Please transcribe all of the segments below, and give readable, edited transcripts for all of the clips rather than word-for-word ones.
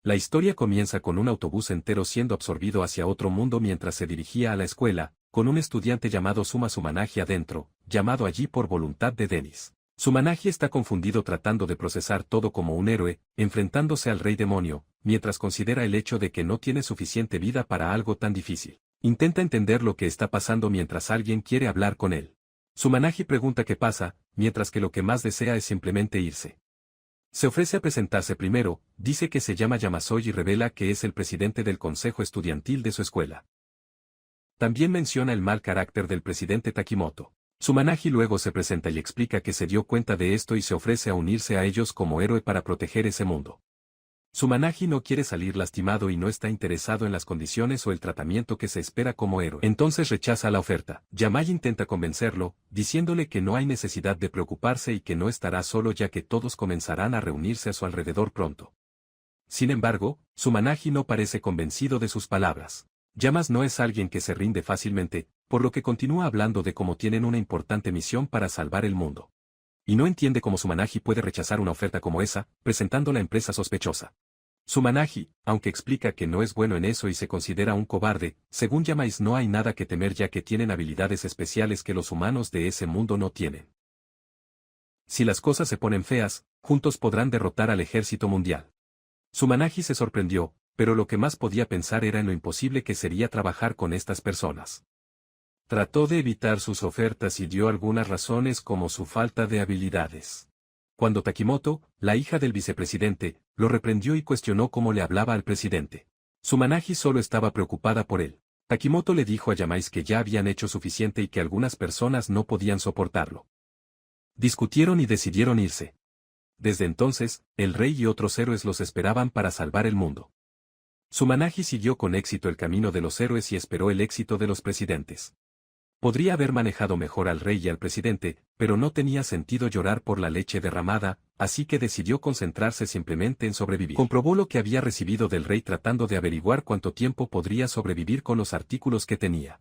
La historia comienza con un autobús entero siendo absorbido hacia otro mundo mientras se dirigía a la escuela, con un estudiante llamado Suma Sumanagi adentro, llamado allí por voluntad de Dennis. Sumanagi está confundido tratando de procesar todo como un héroe, enfrentándose al rey demonio, mientras considera el hecho de que no tiene suficiente vida para algo tan difícil. Intenta entender lo que está pasando mientras alguien quiere hablar con él. Sumanagi pregunta qué pasa, mientras que lo que más desea es simplemente irse. Se ofrece a presentarse primero, dice que se llama Yamasoi y revela que es el presidente del consejo estudiantil de su escuela. También menciona el mal carácter del presidente Takimoto. Sumanagi luego se presenta y explica que se dio cuenta de esto y se ofrece a unirse a ellos como héroe para proteger ese mundo. Sumanagi no quiere salir lastimado y no está interesado en las condiciones o el tratamiento que se espera como héroe. Entonces rechaza la oferta. Yamai intenta convencerlo, diciéndole que no hay necesidad de preocuparse y que no estará solo ya que todos comenzarán a reunirse a su alrededor pronto. Sin embargo, Sumanagi no parece convencido de sus palabras. Yamas no es alguien que se rinde fácilmente, por lo que continúa hablando de cómo tienen una importante misión para salvar el mundo. Y no entiende cómo Sumanagi puede rechazar una oferta como esa, presentando la empresa sospechosa. Sumanagi, aunque explica que no es bueno en eso y se considera un cobarde, según Yamais no hay nada que temer ya que tienen habilidades especiales que los humanos de ese mundo no tienen. Si las cosas se ponen feas, juntos podrán derrotar al ejército mundial. Sumanagi se sorprendió, pero lo que más podía pensar era en lo imposible que sería trabajar con estas personas. Trató de evitar sus ofertas y dio algunas razones como su falta de habilidades. Cuando Takimoto, la hija del vicepresidente, lo reprendió y cuestionó cómo le hablaba al presidente. Sumanagi solo estaba preocupada por él. Takimoto le dijo a Yamais que ya habían hecho suficiente y que algunas personas no podían soportarlo. Discutieron y decidieron irse. Desde entonces, el rey y otros héroes los esperaban para salvar el mundo. Sumanagi siguió con éxito el camino de los héroes y esperó el éxito de los presidentes. Podría haber manejado mejor al rey y al presidente, pero no tenía sentido llorar por la leche derramada, así que decidió concentrarse simplemente en sobrevivir. Comprobó lo que había recibido del rey tratando de averiguar cuánto tiempo podría sobrevivir con los artículos que tenía.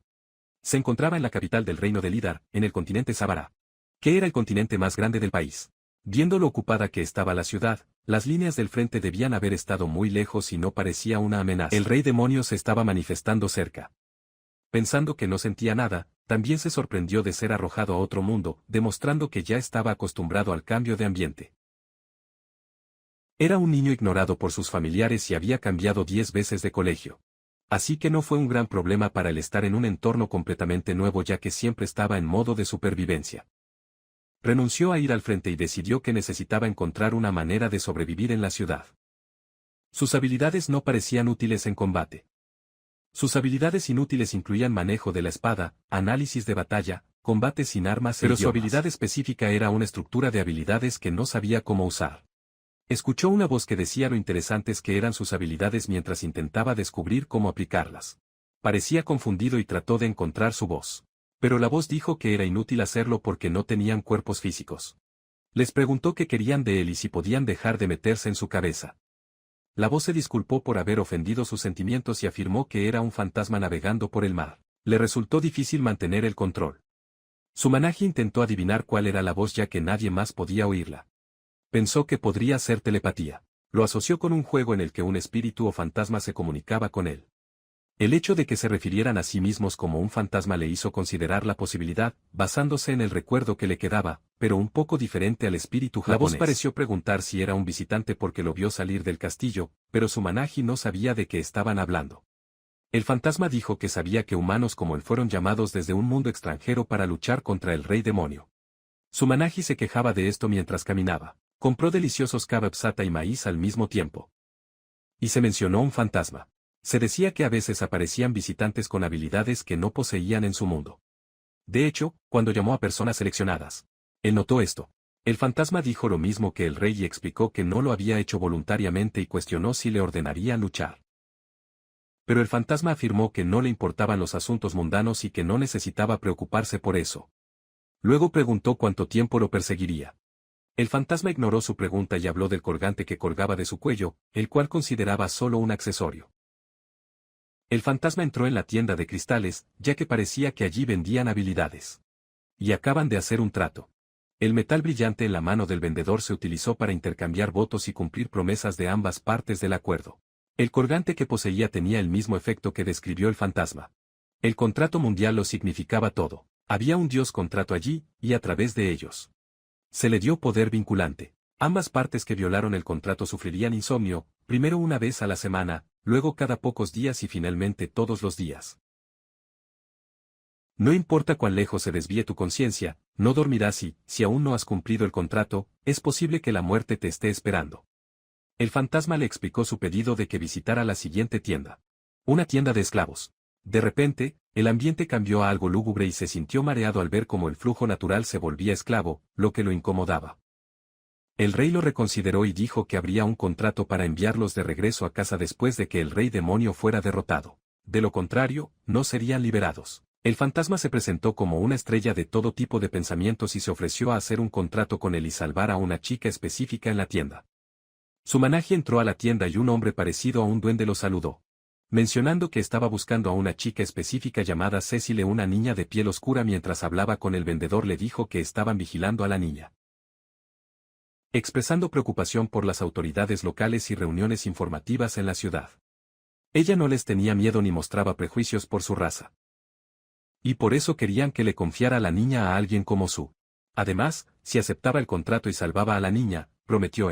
Se encontraba en la capital del reino de Lidar, en el continente Sabara, que era el continente más grande del país. Viendo lo ocupada que estaba la ciudad, las líneas del frente debían haber estado muy lejos y no parecía una amenaza. El rey demonio se estaba manifestando cerca. Pensando que no sentía nada, también se sorprendió de ser arrojado a otro mundo, demostrando que ya estaba acostumbrado al cambio de ambiente. Era un niño ignorado por sus familiares y había cambiado 10 veces de colegio. Así que no fue un gran problema para él estar en un entorno completamente nuevo ya que siempre estaba en modo de supervivencia. Renunció a ir al frente y decidió que necesitaba encontrar una manera de sobrevivir en la ciudad. Sus habilidades no parecían útiles en combate. Sus habilidades inútiles incluían manejo de la espada, análisis de batalla, combate sin armas pero su habilidad específica era una estructura de habilidades que no sabía cómo usar. Escuchó una voz que decía lo interesantes que eran sus habilidades mientras intentaba descubrir cómo aplicarlas. Parecía confundido y trató de encontrar su voz. Pero la voz dijo que era inútil hacerlo porque no tenían cuerpos físicos. Les preguntó qué querían de él y si podían dejar de meterse en su cabeza. La voz se disculpó por haber ofendido sus sentimientos y afirmó que era un fantasma navegando por el mar. Le resultó difícil mantener el control. Sumanagi intentó adivinar cuál era la voz ya que nadie más podía oírla. Pensó que podría ser telepatía. Lo asoció con un juego en el que un espíritu o fantasma se comunicaba con él. El hecho de que se refirieran a sí mismos como un fantasma le hizo considerar la posibilidad, basándose en el recuerdo que le quedaba, pero un poco diferente al espíritu japonés. La voz pareció preguntar si era un visitante porque lo vio salir del castillo, pero Sumanagi no sabía de qué estaban hablando. El fantasma dijo que sabía que humanos como él fueron llamados desde un mundo extranjero para luchar contra el rey demonio. Sumanagi se quejaba de esto mientras caminaba. Compró deliciosos kebabsata y maíz al mismo tiempo. Y se mencionó un fantasma. Se decía que a veces aparecían visitantes con habilidades que no poseían en su mundo. De hecho, cuando llamó a personas seleccionadas, él notó esto. El fantasma dijo lo mismo que el rey y explicó que no lo había hecho voluntariamente y cuestionó si le ordenarían luchar. Pero el fantasma afirmó que no le importaban los asuntos mundanos y que no necesitaba preocuparse por eso. Luego preguntó cuánto tiempo lo perseguiría. El fantasma ignoró su pregunta y habló del colgante que colgaba de su cuello, el cual consideraba solo un accesorio. El fantasma entró en la tienda de cristales, ya que parecía que allí vendían habilidades. Y acaban de hacer un trato. El metal brillante en la mano del vendedor se utilizó para intercambiar votos y cumplir promesas de ambas partes del acuerdo. El colgante que poseía tenía el mismo efecto que describió el fantasma. El contrato mundial lo significaba todo. Había un dios contrato allí, y a través de ellos se le dio poder vinculante. Ambas partes que violaron el contrato sufrirían insomnio, primero una vez a la semana, luego cada pocos días y finalmente todos los días. No importa cuán lejos se desvíe tu conciencia, no dormirás y, si aún no has cumplido el contrato, es posible que la muerte te esté esperando. El fantasma le explicó su pedido de que visitara la siguiente tienda. Una tienda de esclavos. De repente, el ambiente cambió a algo lúgubre y se sintió mareado al ver cómo el flujo natural se volvía esclavo, lo que lo incomodaba. El rey lo reconsideró y dijo que habría un contrato para enviarlos de regreso a casa después de que el rey demonio fuera derrotado. De lo contrario, no serían liberados. El fantasma se presentó como una estrella de todo tipo de pensamientos y se ofreció a hacer un contrato con él y salvar a una chica específica en la tienda. Sumanaji entró a la tienda y un hombre parecido a un duende lo saludó, mencionando que estaba buscando a una chica específica llamada Cecile, una niña de piel oscura. Mientras hablaba con el vendedor le dijo que estaban vigilando a la niña, expresando preocupación por las autoridades locales y reuniones informativas en la ciudad. Ella no les tenía miedo ni mostraba prejuicios por su raza. Y por eso querían que le confiara a la niña a alguien como Su. Además, si aceptaba el contrato y salvaba a la niña, prometió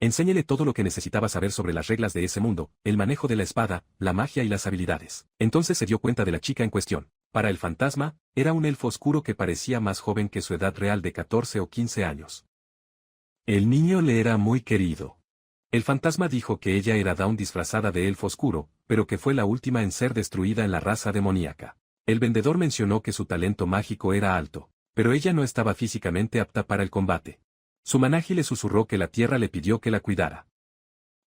enséñele todo lo que necesitaba saber sobre las reglas de ese mundo, el manejo de la espada, la magia y las habilidades. Entonces se dio cuenta de la chica en cuestión. Para el fantasma, era un elfo oscuro que parecía más joven que su edad real de 14 o 15 años. El niño le era muy querido. El fantasma dijo que ella era Dawn disfrazada de elfo oscuro, pero que fue la última en ser destruida en la raza demoníaca. El vendedor mencionó que su talento mágico era alto, pero ella no estaba físicamente apta para el combate. Sumanaji le susurró que la tierra le pidió que la cuidara.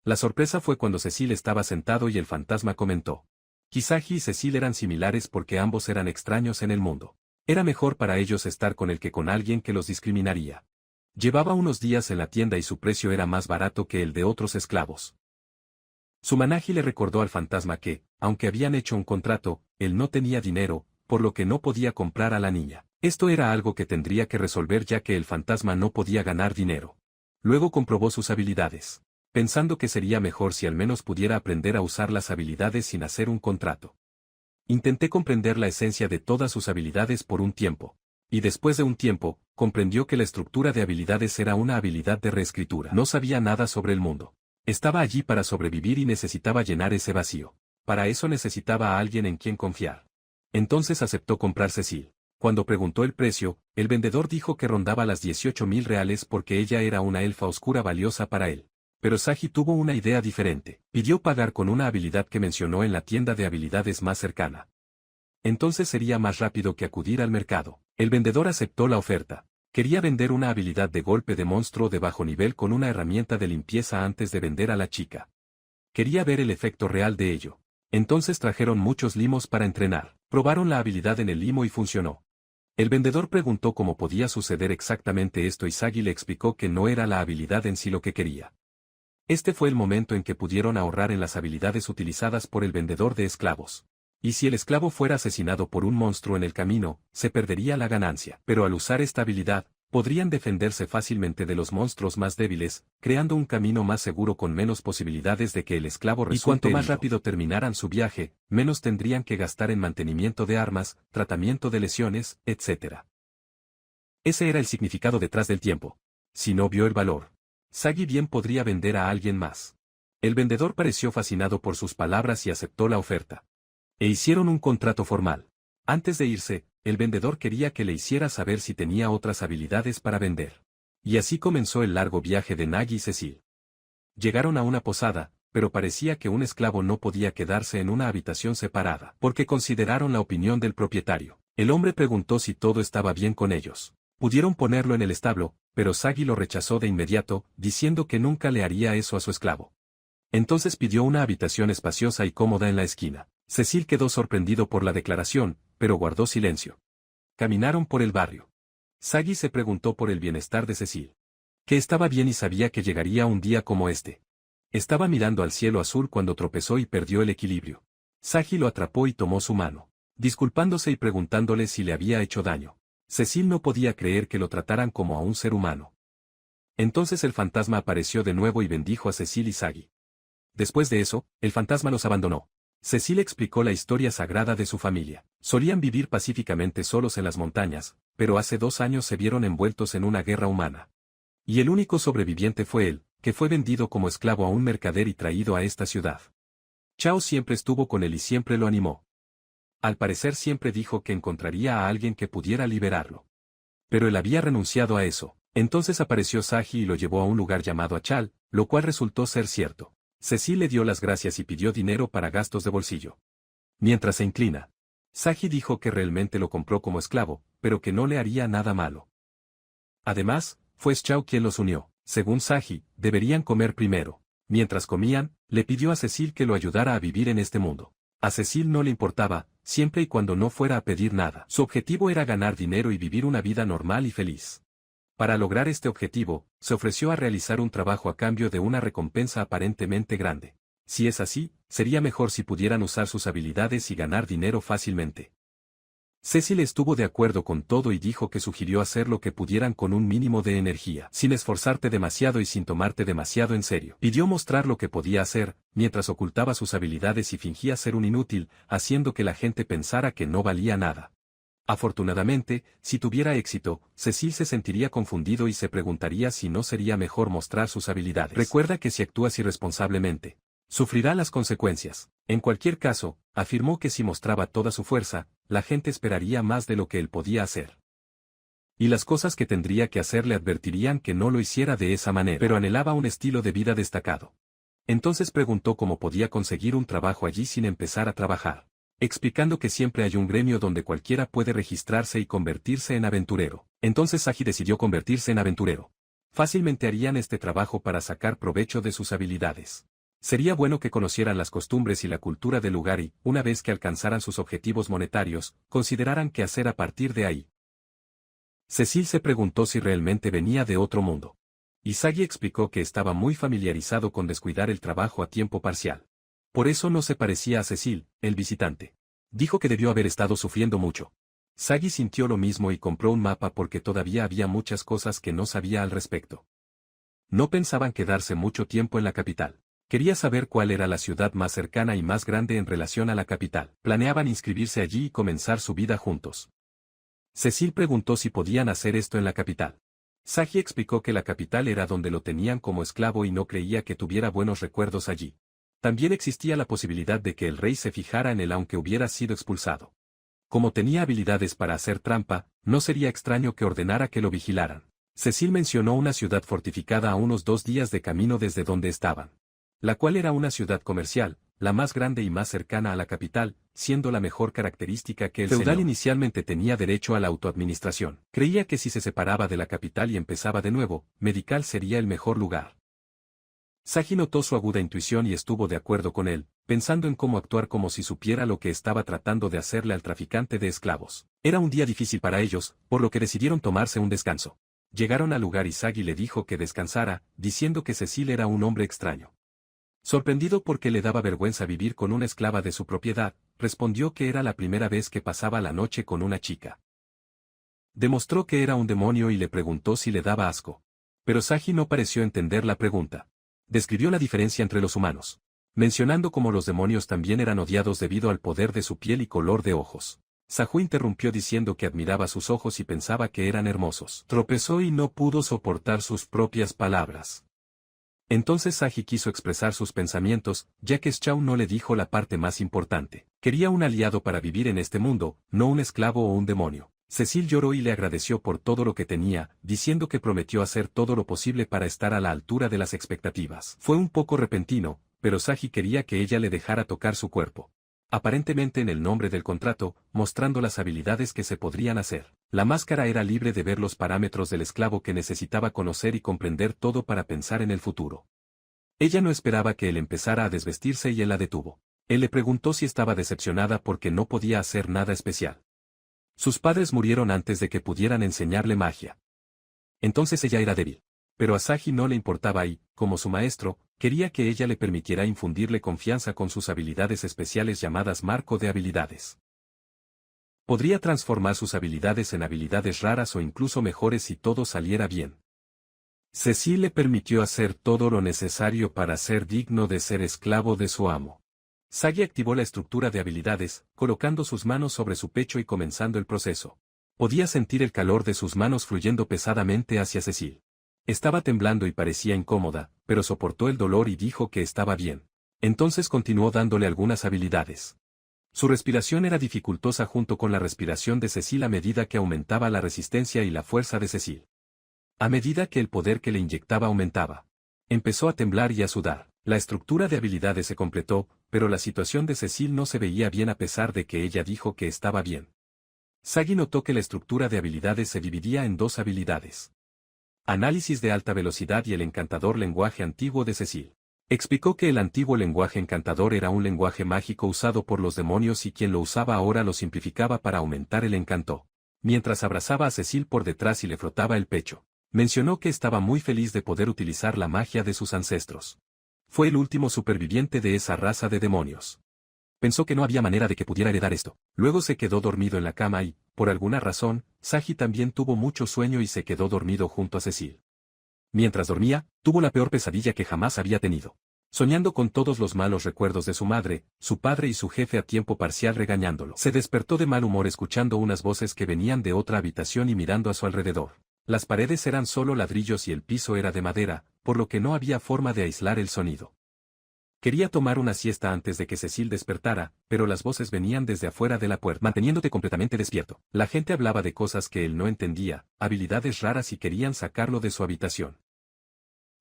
La sorpresa fue cuando Cecil estaba sentado y el fantasma comentó. Kisagi y Cecil eran similares porque ambos eran extraños en el mundo. Era mejor para ellos estar con él que con alguien que los discriminaría. Llevaba unos días en la tienda y su precio era más barato que el de otros esclavos. Sumanaji le recordó al fantasma que, aunque habían hecho un contrato, él no tenía dinero, por lo que no podía comprar a la niña. Esto era algo que tendría que resolver ya que el fantasma no podía ganar dinero. Luego comprobó sus habilidades, pensando que sería mejor si al menos pudiera aprender a usar las habilidades sin hacer un contrato. Intenté comprender la esencia de todas sus habilidades por un tiempo. Y después de un tiempo, comprendió que la estructura de habilidades era una habilidad de reescritura. No sabía nada sobre el mundo. Estaba allí para sobrevivir y necesitaba llenar ese vacío. Para eso necesitaba a alguien en quien confiar. Entonces aceptó comprar Cecil. Cuando preguntó el precio, el vendedor dijo que rondaba las 18.000 reales porque ella era una elfa oscura valiosa para él. Pero Sagi tuvo una idea diferente. Pidió pagar con una habilidad que mencionó en la tienda de habilidades más cercana. Entonces sería más rápido que acudir al mercado. El vendedor aceptó la oferta. Quería vender una habilidad de golpe de monstruo de bajo nivel con una herramienta de limpieza antes de vender a la chica. Quería ver el efecto real de ello. Entonces trajeron muchos limos para entrenar. Probaron la habilidad en el limo y funcionó. El vendedor preguntó cómo podía suceder exactamente esto y Sagi le explicó que no era la habilidad en sí lo que quería. Este fue el momento en que pudieron ahorrar en las habilidades utilizadas por el vendedor de esclavos. Y si el esclavo fuera asesinado por un monstruo en el camino, se perdería la ganancia. Pero al usar esta habilidad, podrían defenderse fácilmente de los monstruos más débiles, creando un camino más seguro con menos posibilidades de que el esclavo resulte herido. Y cuanto más rápido terminaran su viaje, menos tendrían que gastar en mantenimiento de armas, tratamiento de lesiones, etc. Ese era el significado detrás del tiempo. Si no vio el valor, Sagi bien podría vender a alguien más. El vendedor pareció fascinado por sus palabras y aceptó la oferta. E hicieron un contrato formal. Antes de irse, el vendedor quería que le hiciera saber si tenía otras habilidades para vender. Y así comenzó el largo viaje de Nagi y Cecil. Llegaron a una posada, pero parecía que un esclavo no podía quedarse en una habitación separada, porque consideraron la opinión del propietario. El hombre preguntó si todo estaba bien con ellos. Pudieron ponerlo en el establo, pero Sagi lo rechazó de inmediato, diciendo que nunca le haría eso a su esclavo. Entonces pidió una habitación espaciosa y cómoda en la esquina. Cecil quedó sorprendido por la declaración, pero guardó silencio. Caminaron por el barrio. Sagi se preguntó por el bienestar de Cecil. Que estaba bien y sabía que llegaría un día como este. Estaba mirando al cielo azul cuando tropezó y perdió el equilibrio. Sagi lo atrapó y tomó su mano, disculpándose y preguntándole si le había hecho daño. Cecil no podía creer que lo trataran como a un ser humano. Entonces el fantasma apareció de nuevo y bendijo a Cecil y Sagi. Después de eso, el fantasma los abandonó. Cecil explicó la historia sagrada de su familia. Solían vivir pacíficamente solos en las montañas, pero hace 2 años se vieron envueltos en una guerra humana. Y el único sobreviviente fue él, que fue vendido como esclavo a un mercader y traído a esta ciudad. Chao siempre estuvo con él y siempre lo animó. Al parecer siempre dijo que encontraría a alguien que pudiera liberarlo. Pero él había renunciado a eso. Entonces apareció Saji y lo llevó a un lugar llamado Achal, lo cual resultó ser cierto. Cecil le dio las gracias y pidió dinero para gastos de bolsillo. Mientras se inclina, Saji dijo que realmente lo compró como esclavo, pero que no le haría nada malo. Además, fue Chao quien los unió. Según Saji, deberían comer primero. Mientras comían, le pidió a Cecil que lo ayudara a vivir en este mundo. A Cecil no le importaba, siempre y cuando no fuera a pedir nada. Su objetivo era ganar dinero y vivir una vida normal y feliz. Para lograr este objetivo, se ofreció a realizar un trabajo a cambio de una recompensa aparentemente grande. Si es así, sería mejor si pudieran usar sus habilidades y ganar dinero fácilmente. Cecil estuvo de acuerdo con todo y dijo que sugirió hacer lo que pudieran con un mínimo de energía, sin esforzarte demasiado y sin tomarte demasiado en serio. Pidió mostrar lo que podía hacer, mientras ocultaba sus habilidades y fingía ser un inútil, haciendo que la gente pensara que no valía nada. Afortunadamente, si tuviera éxito, Cecil se sentiría confundido y se preguntaría si no sería mejor mostrar sus habilidades. Recuerda que si actúas irresponsablemente, sufrirá las consecuencias. En cualquier caso, afirmó que si mostraba toda su fuerza, la gente esperaría más de lo que él podía hacer. Y las cosas que tendría que hacer le advertirían que no lo hiciera de esa manera, pero anhelaba un estilo de vida destacado. Entonces preguntó cómo podía conseguir un trabajo allí sin empezar a trabajar, explicando que siempre hay un gremio donde cualquiera puede registrarse y convertirse en aventurero. Entonces Saji decidió convertirse en aventurero. Fácilmente harían este trabajo para sacar provecho de sus habilidades. Sería bueno que conocieran las costumbres y la cultura del lugar y, una vez que alcanzaran sus objetivos monetarios, consideraran qué hacer a partir de ahí. Cecil se preguntó si realmente venía de otro mundo. Y Saji explicó que estaba muy familiarizado con descuidar el trabajo a tiempo parcial. Por eso no se parecía a Cecil, el visitante. Dijo que debió haber estado sufriendo mucho. Saji sintió lo mismo y compró un mapa porque todavía había muchas cosas que no sabía al respecto. No pensaban quedarse mucho tiempo en la capital. Quería saber cuál era la ciudad más cercana y más grande en relación a la capital. Planeaban inscribirse allí y comenzar su vida juntos. Cecil preguntó si podían hacer esto en la capital. Saji explicó que la capital era donde lo tenían como esclavo y no creía que tuviera buenos recuerdos allí. También existía la posibilidad de que el rey se fijara en él aunque hubiera sido expulsado. Como tenía habilidades para hacer trampa, no sería extraño que ordenara que lo vigilaran. Cecil mencionó una ciudad fortificada a unos 2 días de camino desde donde estaban, la cual era una ciudad comercial, la más grande y más cercana a la capital, siendo la mejor característica que el feudal inicialmente tenía derecho a la autoadministración. Creía que si se separaba de la capital y empezaba de nuevo, Medical sería el mejor lugar. Saji notó su aguda intuición y estuvo de acuerdo con él, pensando en cómo actuar como si supiera lo que estaba tratando de hacerle al traficante de esclavos. Era un día difícil para ellos, por lo que decidieron tomarse un descanso. Llegaron al lugar y Saji le dijo que descansara, diciendo que Cecil era un hombre extraño. Sorprendido porque le daba vergüenza vivir con una esclava de su propiedad, respondió que era la primera vez que pasaba la noche con una chica. Demostró que era un demonio y le preguntó si le daba asco. Pero Saji no pareció entender la pregunta. Describió la diferencia entre los humanos, mencionando cómo los demonios también eran odiados debido al poder de su piel y color de ojos. Sahu interrumpió diciendo que admiraba sus ojos y pensaba que eran hermosos. Tropezó y no pudo soportar sus propias palabras. Entonces Saji quiso expresar sus pensamientos, ya que Chao no le dijo la parte más importante. Quería un aliado para vivir en este mundo, no un esclavo o un demonio. Cecil lloró y le agradeció por todo lo que tenía, diciendo que prometió hacer todo lo posible para estar a la altura de las expectativas. Fue un poco repentino, pero Saji quería que ella le dejara tocar su cuerpo. Aparentemente en el nombre del contrato, mostrando las habilidades que se podrían hacer. La máscara era libre de ver los parámetros del esclavo que necesitaba conocer y comprender todo para pensar en el futuro. Ella no esperaba que él empezara a desvestirse y él la detuvo. Él le preguntó si estaba decepcionada porque no podía hacer nada especial. Sus padres murieron antes de que pudieran enseñarle magia. Entonces ella era débil. Pero a Saji no le importaba y, como su maestro, quería que ella le permitiera infundirle confianza con sus habilidades especiales llamadas marco de habilidades. Podría transformar sus habilidades en habilidades raras o incluso mejores si todo saliera bien. Cecil le permitió hacer todo lo necesario para ser digno de ser esclavo de su amo. Sagi activó la estructura de habilidades, colocando sus manos sobre su pecho y comenzando el proceso. Podía sentir el calor de sus manos fluyendo pesadamente hacia Cecil. Estaba temblando y parecía incómoda, pero soportó el dolor y dijo que estaba bien. Entonces continuó dándole algunas habilidades. Su respiración era dificultosa junto con la respiración de Cecil a medida que aumentaba la resistencia y la fuerza de Cecil. A medida que el poder que le inyectaba aumentaba, empezó a temblar y a sudar. La estructura de habilidades se completó, pero la situación de Cecil no se veía bien a pesar de que ella dijo que estaba bien. Sagi notó que la estructura de habilidades se dividía en dos habilidades. Análisis de alta velocidad y el encantador lenguaje antiguo de Cecil. Explicó que el antiguo lenguaje encantador era un lenguaje mágico usado por los demonios y quien lo usaba ahora lo simplificaba para aumentar el encanto. Mientras abrazaba a Cecil por detrás y le frotaba el pecho, mencionó que estaba muy feliz de poder utilizar la magia de sus ancestros. Fue el último superviviente de esa raza de demonios. Pensó que no había manera de que pudiera heredar esto. Luego se quedó dormido en la cama y, por alguna razón, Sagi también tuvo mucho sueño y se quedó dormido junto a Cecil. Mientras dormía, tuvo la peor pesadilla que jamás había tenido. Soñando con todos los malos recuerdos de su madre, su padre y su jefe a tiempo parcial regañándolo. Se despertó de mal humor escuchando unas voces que venían de otra habitación y mirando a su alrededor. Las paredes eran solo ladrillos y el piso era de madera, por lo que no había forma de aislar el sonido. Quería tomar una siesta antes de que Cecil despertara, pero las voces venían desde afuera de la puerta, manteniéndote completamente despierto. La gente hablaba de cosas que él no entendía, habilidades raras y querían sacarlo de su habitación.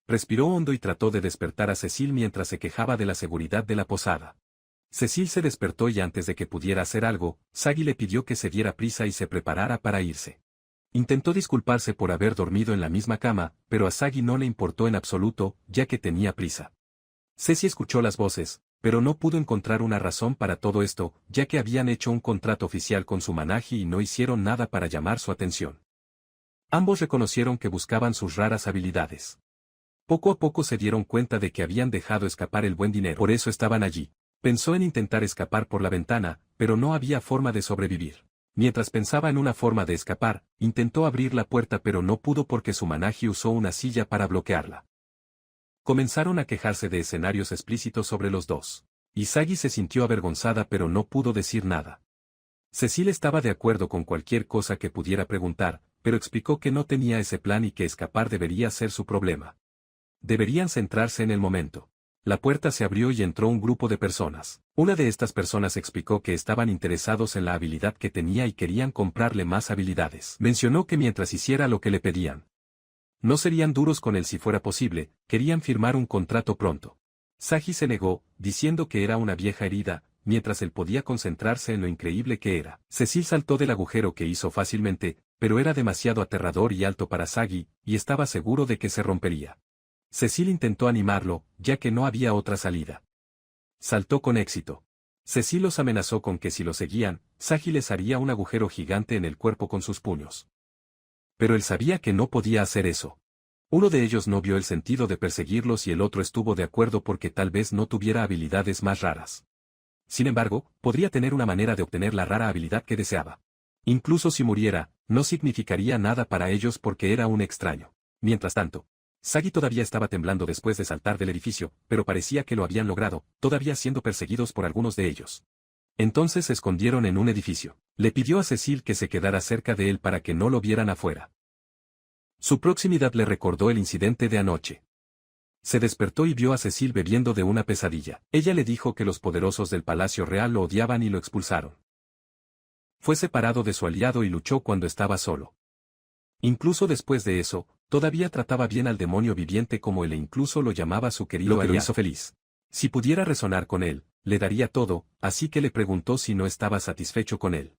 Respiró hondo y trató de despertar a Cecil mientras se quejaba de la seguridad de la posada. Cecil se despertó y antes de que pudiera hacer algo, Sagi le pidió que se diera prisa y se preparara para irse. Intentó disculparse por haber dormido en la misma cama, pero a Sagi no le importó en absoluto, ya que tenía prisa. Ceci escuchó las voces, pero no pudo encontrar una razón para todo esto, ya que habían hecho un contrato oficial con su Managi y no hicieron nada para llamar su atención. Ambos reconocieron que buscaban sus raras habilidades. Poco a poco se dieron cuenta de que habían dejado escapar el buen dinero, por eso estaban allí. Pensó en intentar escapar por la ventana, pero no había forma de sobrevivir. Mientras pensaba en una forma de escapar, intentó abrir la puerta pero no pudo porque su Managi usó una silla para bloquearla. Comenzaron a quejarse de escenarios explícitos sobre los dos. Isagi se sintió avergonzada pero no pudo decir nada. Cecil estaba de acuerdo con cualquier cosa que pudiera preguntar, pero explicó que no tenía ese plan y que escapar debería ser su problema. Deberían centrarse en el momento. La puerta se abrió y entró un grupo de personas. Una de estas personas explicó que estaban interesados en la habilidad que tenía y querían comprarle más habilidades. Mencionó que mientras hiciera lo que le pedían, no serían duros con él si fuera posible, querían firmar un contrato pronto. Sagi se negó, diciendo que era una vieja herida, mientras él podía concentrarse en lo increíble que era. Cecil saltó del agujero que hizo fácilmente, pero era demasiado aterrador y alto para Sagi, y estaba seguro de que se rompería. Cecil intentó animarlo, ya que no había otra salida. Saltó con éxito. Cecil los amenazó con que si lo seguían, Sagi les haría un agujero gigante en el cuerpo con sus puños. Pero él sabía que no podía hacer eso. Uno de ellos no vio el sentido de perseguirlos y el otro estuvo de acuerdo porque tal vez no tuviera habilidades más raras. Sin embargo, podría tener una manera de obtener la rara habilidad que deseaba. Incluso si muriera, no significaría nada para ellos porque era un extraño. Mientras tanto, Sagi todavía estaba temblando después de saltar del edificio, pero parecía que lo habían logrado, todavía siendo perseguidos por algunos de ellos. Entonces se escondieron en un edificio. Le pidió a Cecil que se quedara cerca de él para que no lo vieran afuera. Su proximidad le recordó el incidente de anoche. Se despertó y vio a Cecil bebiendo de una pesadilla. Ella le dijo que los poderosos del Palacio Real lo odiaban y lo expulsaron. Fue separado de su aliado y luchó cuando estaba solo. Incluso después de eso, todavía trataba bien al demonio viviente como él e incluso lo llamaba su querido aliado. Lo hizo feliz. Si pudiera resonar con él, le daría todo, así que le preguntó si no estaba satisfecho con él.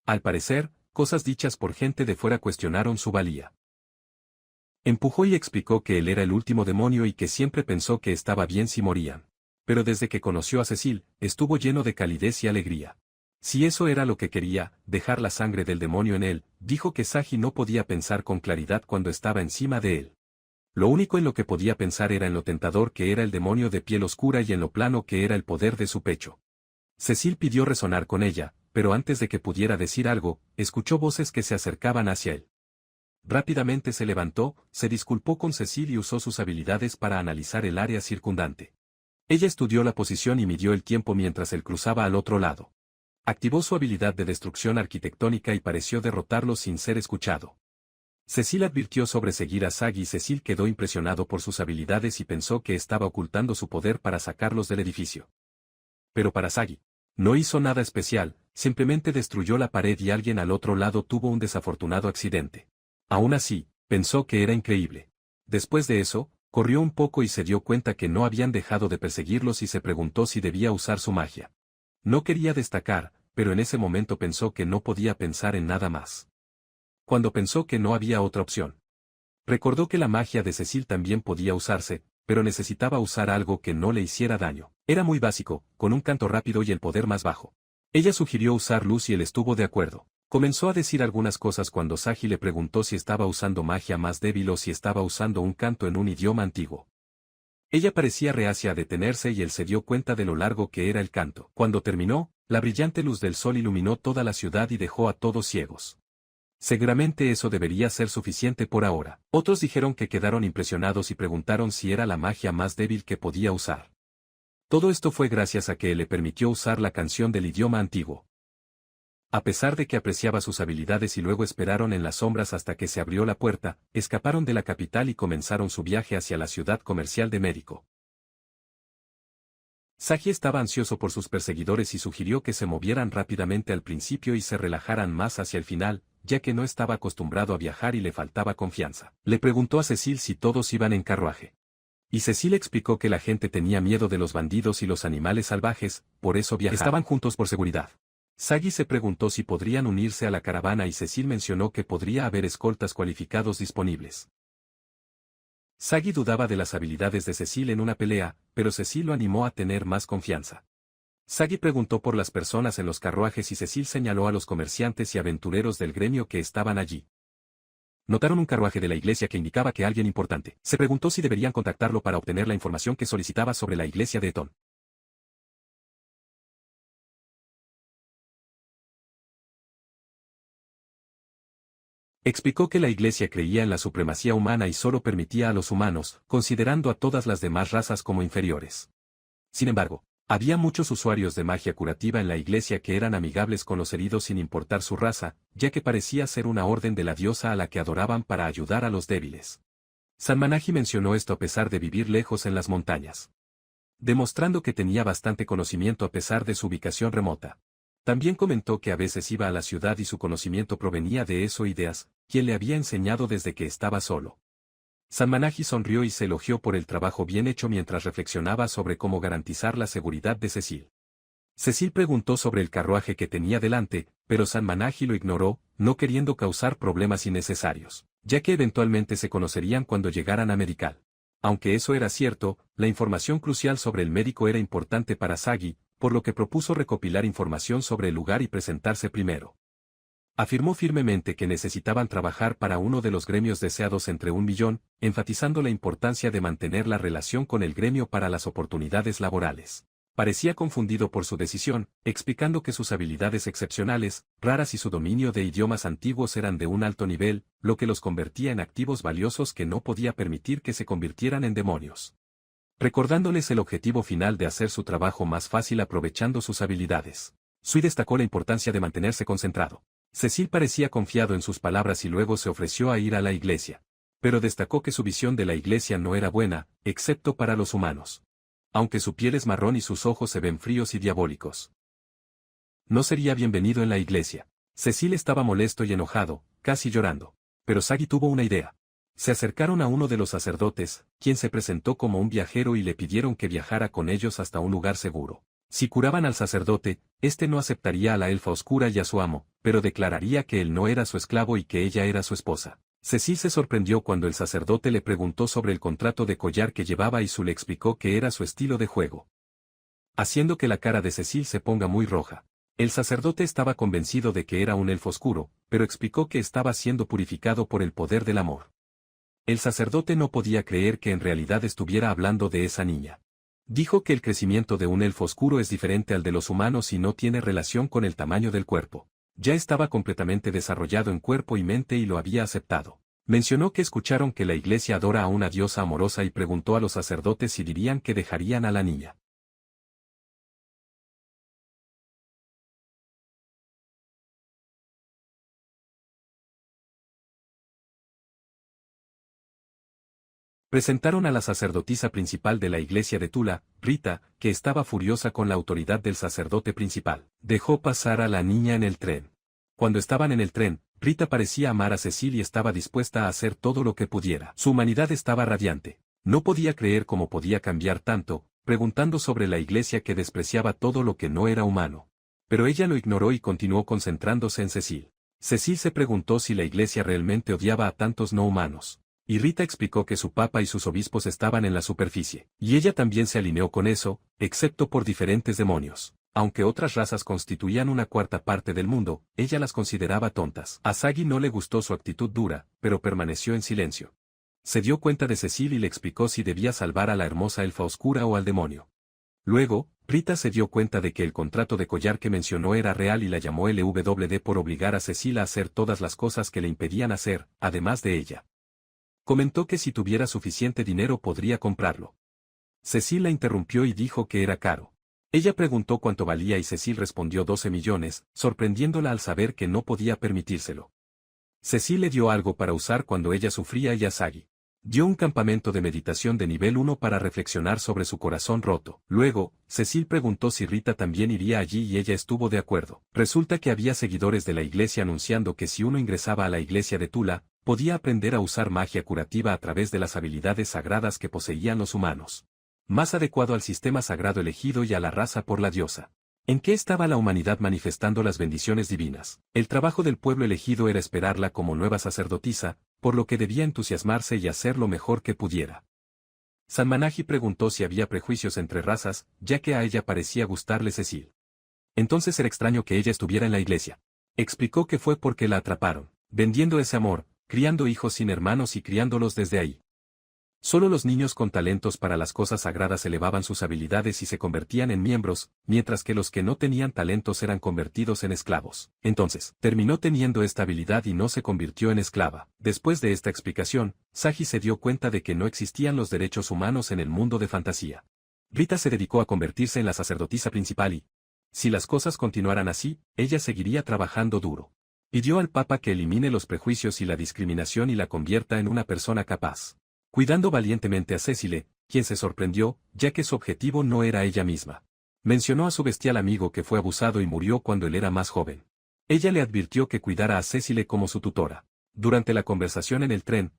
Al parecer, cosas dichas por gente de fuera cuestionaron su valía. Empujó y explicó que él era el último demonio y que siempre pensó que estaba bien si morían. Pero desde que conoció a Cecil, estuvo lleno de calidez y alegría. Si eso era lo que quería, dejar la sangre del demonio en él, dijo que Sagi no podía pensar con claridad cuando estaba encima de él. Lo único en lo que podía pensar era en lo tentador que era el demonio de piel oscura y en lo plano que era el poder de su pecho. Cecil pidió resonar con ella, pero antes de que pudiera decir algo, escuchó voces que se acercaban hacia él. Rápidamente se levantó, se disculpó con Cecil y usó sus habilidades para analizar el área circundante. Ella estudió la posición y midió el tiempo mientras él cruzaba al otro lado. Activó su habilidad de destrucción arquitectónica y pareció derrotarlo sin ser escuchado. Cecil advirtió sobre seguir a Sagi y Cecil quedó impresionado por sus habilidades y pensó que estaba ocultando su poder para sacarlos del edificio. Pero para Sagi, no hizo nada especial, simplemente destruyó la pared y alguien al otro lado tuvo un desafortunado accidente. Aún así, pensó que era increíble. Después de eso, corrió un poco y se dio cuenta que no habían dejado de perseguirlos y se preguntó si debía usar su magia. No quería destacar, pero en ese momento pensó que no podía pensar en nada más. Cuando pensó que no había otra opción. Recordó que la magia de Cecil también podía usarse, pero necesitaba usar algo que no le hiciera daño. Era muy básico, con un canto rápido y el poder más bajo. Ella sugirió usar luz y él estuvo de acuerdo. Comenzó a decir algunas cosas cuando Sagi le preguntó si estaba usando magia más débil o si estaba usando un canto en un idioma antiguo. Ella parecía reacia a detenerse y él se dio cuenta de lo largo que era el canto. Cuando terminó, la brillante luz del sol iluminó toda la ciudad y dejó a todos ciegos. Seguramente eso debería ser suficiente por ahora. Otros dijeron que quedaron impresionados y preguntaron si era la magia más débil que podía usar. Todo esto fue gracias a que él le permitió usar la canción del idioma antiguo. A pesar de que apreciaba sus habilidades y luego esperaron en las sombras hasta que se abrió la puerta, escaparon de la capital y comenzaron su viaje hacia la ciudad comercial de Mérico. Sagi estaba ansioso por sus perseguidores y sugirió que se movieran rápidamente al principio y se relajaran más hacia el final, ya que no estaba acostumbrado a viajar y le faltaba confianza. Le preguntó a Cecil si todos iban en carruaje. Y Cecil explicó que la gente tenía miedo de los bandidos y los animales salvajes, por eso viajaban. Estaban juntos por seguridad. Sagi se preguntó si podrían unirse a la caravana y Cecil mencionó que podría haber escoltas cualificados disponibles. Sagi dudaba de las habilidades de Cecil en una pelea, pero Cecil lo animó a tener más confianza. Sagi preguntó por las personas en los carruajes y Cecil señaló a los comerciantes y aventureros del gremio que estaban allí. Notaron un carruaje de la iglesia que indicaba que alguien importante. Se preguntó si deberían contactarlo para obtener la información que solicitaba sobre la iglesia de Eton. Explicó que la iglesia creía en la supremacía humana y solo permitía a los humanos, considerando a todas las demás razas como inferiores. Sin embargo, había muchos usuarios de magia curativa en la iglesia que eran amigables con los heridos sin importar su raza, ya que parecía ser una orden de la diosa a la que adoraban para ayudar a los débiles. Sanmanaji mencionó esto a pesar de vivir lejos en las montañas, demostrando que tenía bastante conocimiento a pesar de su ubicación remota. También comentó que a veces iba a la ciudad y su conocimiento provenía de eso ideas, quien le había enseñado desde que estaba solo. Sanmanaji sonrió y se elogió por el trabajo bien hecho mientras reflexionaba sobre cómo garantizar la seguridad de Cecil. Cecil preguntó sobre el carruaje que tenía delante, pero Sanmanaji lo ignoró, no queriendo causar problemas innecesarios, ya que eventualmente se conocerían cuando llegaran a Merical. Aunque eso era cierto, la información crucial sobre el médico era importante para Sagi, por lo que propuso recopilar información sobre el lugar y presentarse primero. Afirmó firmemente que necesitaban trabajar para uno de los gremios deseados entre 1.000.000, enfatizando la importancia de mantener la relación con el gremio para las oportunidades laborales. Parecía confundido por su decisión, explicando que sus habilidades excepcionales, raras y su dominio de idiomas antiguos eran de un alto nivel, lo que los convertía en activos valiosos que no podía permitir que se convirtieran en demonios. Recordándoles el objetivo final de hacer su trabajo más fácil aprovechando sus habilidades. Sui destacó la importancia de mantenerse concentrado. Cecil parecía confiado en sus palabras y luego se ofreció a ir a la iglesia. Pero destacó que su visión de la iglesia no era buena, excepto para los humanos. Aunque su piel es marrón y sus ojos se ven fríos y diabólicos. No sería bienvenido en la iglesia. Cecil estaba molesto y enojado, casi llorando. Pero Sagi tuvo una idea. Se acercaron a uno de los sacerdotes, quien se presentó como un viajero y le pidieron que viajara con ellos hasta un lugar seguro. Si curaban al sacerdote, este no aceptaría a la elfa oscura y a su amo, pero declararía que él no era su esclavo y que ella era su esposa. Cecil se sorprendió cuando el sacerdote le preguntó sobre el contrato de collar que llevaba y Su le explicó que era su estilo de juego, haciendo que la cara de Cecil se ponga muy roja. El sacerdote estaba convencido de que era un elfo oscuro, pero explicó que estaba siendo purificado por el poder del amor. El sacerdote no podía creer que en realidad estuviera hablando de esa niña. Dijo que el crecimiento de un elfo oscuro es diferente al de los humanos y no tiene relación con el tamaño del cuerpo. Ya estaba completamente desarrollado en cuerpo y mente y lo había aceptado. Mencionó que escucharon que la iglesia adora a una diosa amorosa y preguntó a los sacerdotes si dirían que dejarían a la niña. Presentaron a la sacerdotisa principal de la iglesia de Tula, Rita, que estaba furiosa con la autoridad del sacerdote principal. Dejó pasar a la niña en el tren. Cuando estaban en el tren, Rita parecía amar a Cecil y estaba dispuesta a hacer todo lo que pudiera. Su humanidad estaba radiante. No podía creer cómo podía cambiar tanto, preguntando sobre la iglesia que despreciaba todo lo que no era humano. Pero ella lo ignoró y continuó concentrándose en Cecil. Cecil se preguntó si la iglesia realmente odiaba a tantos no humanos. Y Rita explicó que su papa y sus obispos estaban en la superficie. Y ella también se alineó con eso, excepto por diferentes demonios. Aunque otras razas constituían una cuarta parte del mundo, ella las consideraba tontas. A Sagi no le gustó su actitud dura, pero permaneció en silencio. Se dio cuenta de Cecil y le explicó si debía salvar a la hermosa elfa oscura o al demonio. Luego, Rita se dio cuenta de que el contrato de collar que mencionó era real y la llamó LWD por obligar a Cecil a hacer todas las cosas que le impedían hacer, además de ella. Comentó que si tuviera suficiente dinero podría comprarlo. Cecil la interrumpió y dijo que era caro. Ella preguntó cuánto valía y Cecil respondió 12 millones, sorprendiéndola al saber que no podía permitírselo. Cecil le dio algo para usar cuando ella sufría y a Sagi. Dio un campamento de meditación de nivel 1 para reflexionar sobre su corazón roto. Luego, Cecil preguntó si Rita también iría allí y ella estuvo de acuerdo. Resulta que había seguidores de la iglesia anunciando que si uno ingresaba a la iglesia de Tula, podía aprender a usar magia curativa a través de las habilidades sagradas que poseían los humanos. Más adecuado al sistema sagrado elegido y a la raza por la diosa. ¿En qué estaba la humanidad manifestando las bendiciones divinas? El trabajo del pueblo elegido era esperarla como nueva sacerdotisa, por lo que debía entusiasmarse y hacer lo mejor que pudiera. Sanmanaji preguntó si había prejuicios entre razas, ya que a ella parecía gustarle Cecil. Entonces era extraño que ella estuviera en la iglesia. Explicó que fue porque la atraparon, vendiendo ese amor, criando hijos sin hermanos y criándolos desde ahí. Solo los niños con talentos para las cosas sagradas elevaban sus habilidades y se convertían en miembros, mientras que los que no tenían talentos eran convertidos en esclavos. Entonces, terminó teniendo esta habilidad y no se convirtió en esclava. Después de esta explicación, Sagi se dio cuenta de que no existían los derechos humanos en el mundo de fantasía. Rita se dedicó a convertirse en la sacerdotisa principal y, si las cosas continuaran así, ella seguiría trabajando duro. Pidió al Papa que elimine los prejuicios y la discriminación y la convierta en una persona capaz. Cuidando valientemente a Cecile, quien se sorprendió, ya que su objetivo no era ella misma. Mencionó a su bestial amigo que fue abusado y murió cuando él era más joven. Ella le advirtió que cuidara a Cecile como su tutora. Durante la conversación en el tren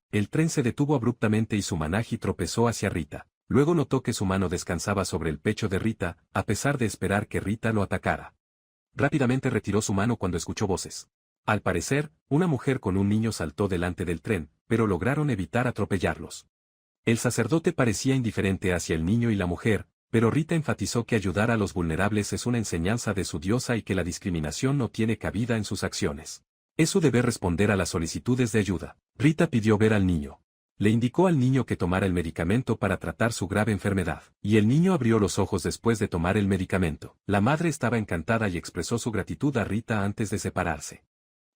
se detuvo abruptamente y Sumanaji tropezó hacia Rita. Luego notó que su mano descansaba sobre el pecho de Rita, a pesar de esperar que Rita lo atacara. Rápidamente retiró su mano cuando escuchó voces. Al parecer, una mujer con un niño saltó delante del tren, pero lograron evitar atropellarlos. El sacerdote parecía indiferente hacia el niño y la mujer, pero Rita enfatizó que ayudar a los vulnerables es una enseñanza de su diosa y que la discriminación no tiene cabida en sus acciones. Es su deber responder a las solicitudes de ayuda. Rita pidió ver al niño. Le indicó al niño que tomara el medicamento para tratar su grave enfermedad, y el niño abrió los ojos después de tomar el medicamento. La madre estaba encantada y expresó su gratitud a Rita antes de separarse.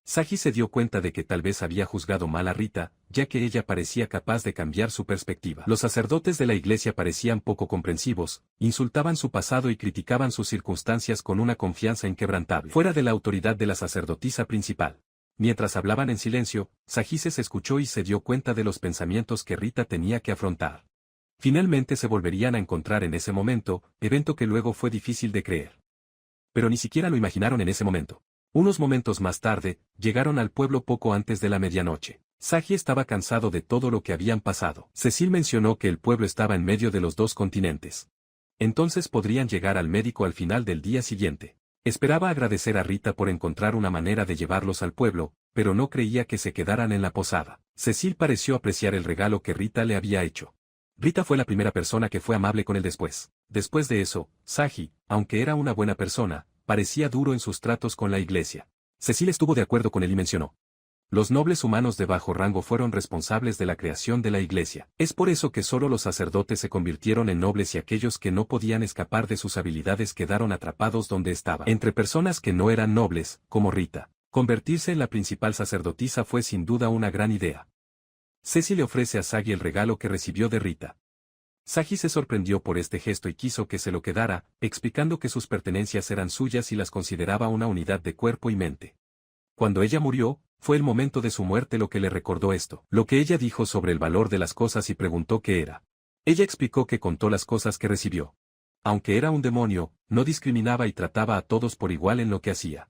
Sagi se dio cuenta de que tal vez había juzgado mal a Rita, ya que ella parecía capaz de cambiar su perspectiva. Los sacerdotes de la iglesia parecían poco comprensivos, insultaban su pasado y criticaban sus circunstancias con una confianza inquebrantable, fuera de la autoridad de la sacerdotisa principal. Mientras hablaban en silencio, Sagises escuchó y se dio cuenta de los pensamientos que Rita tenía que afrontar. Finalmente se volverían a encontrar en ese momento, evento que luego fue difícil de creer. Pero ni siquiera lo imaginaron en ese momento. Unos momentos más tarde, llegaron al pueblo poco antes de la medianoche. Sagi estaba cansado de todo lo que habían pasado. Cecil mencionó que el pueblo estaba en medio de los dos continentes. Entonces podrían llegar al médico al final del día siguiente. Esperaba agradecer a Rita por encontrar una manera de llevarlos al pueblo, pero no creía que se quedaran en la posada. Cecil pareció apreciar el regalo que Rita le había hecho. Rita fue la primera persona que fue amable con él después. Después de eso, Sagi, aunque era una buena persona, parecía duro en sus tratos con la iglesia. Cecil estuvo de acuerdo con él y mencionó: los nobles humanos de bajo rango fueron responsables de la creación de la iglesia. Es por eso que solo los sacerdotes se convirtieron en nobles y aquellos que no podían escapar de sus habilidades quedaron atrapados donde estaban. Entre personas que no eran nobles, como Rita, convertirse en la principal sacerdotisa fue sin duda una gran idea. Ceci le ofrece a Sagi el regalo que recibió de Rita. Sagi se sorprendió por este gesto y quiso que se lo quedara, explicando que sus pertenencias eran suyas y las consideraba una unidad de cuerpo y mente. Cuando ella murió, fue el momento de su muerte lo que le recordó esto. Lo que ella dijo sobre el valor de las cosas y preguntó qué era. Ella explicó que contó las cosas que recibió. Aunque era un demonio, no discriminaba y trataba a todos por igual en lo que hacía.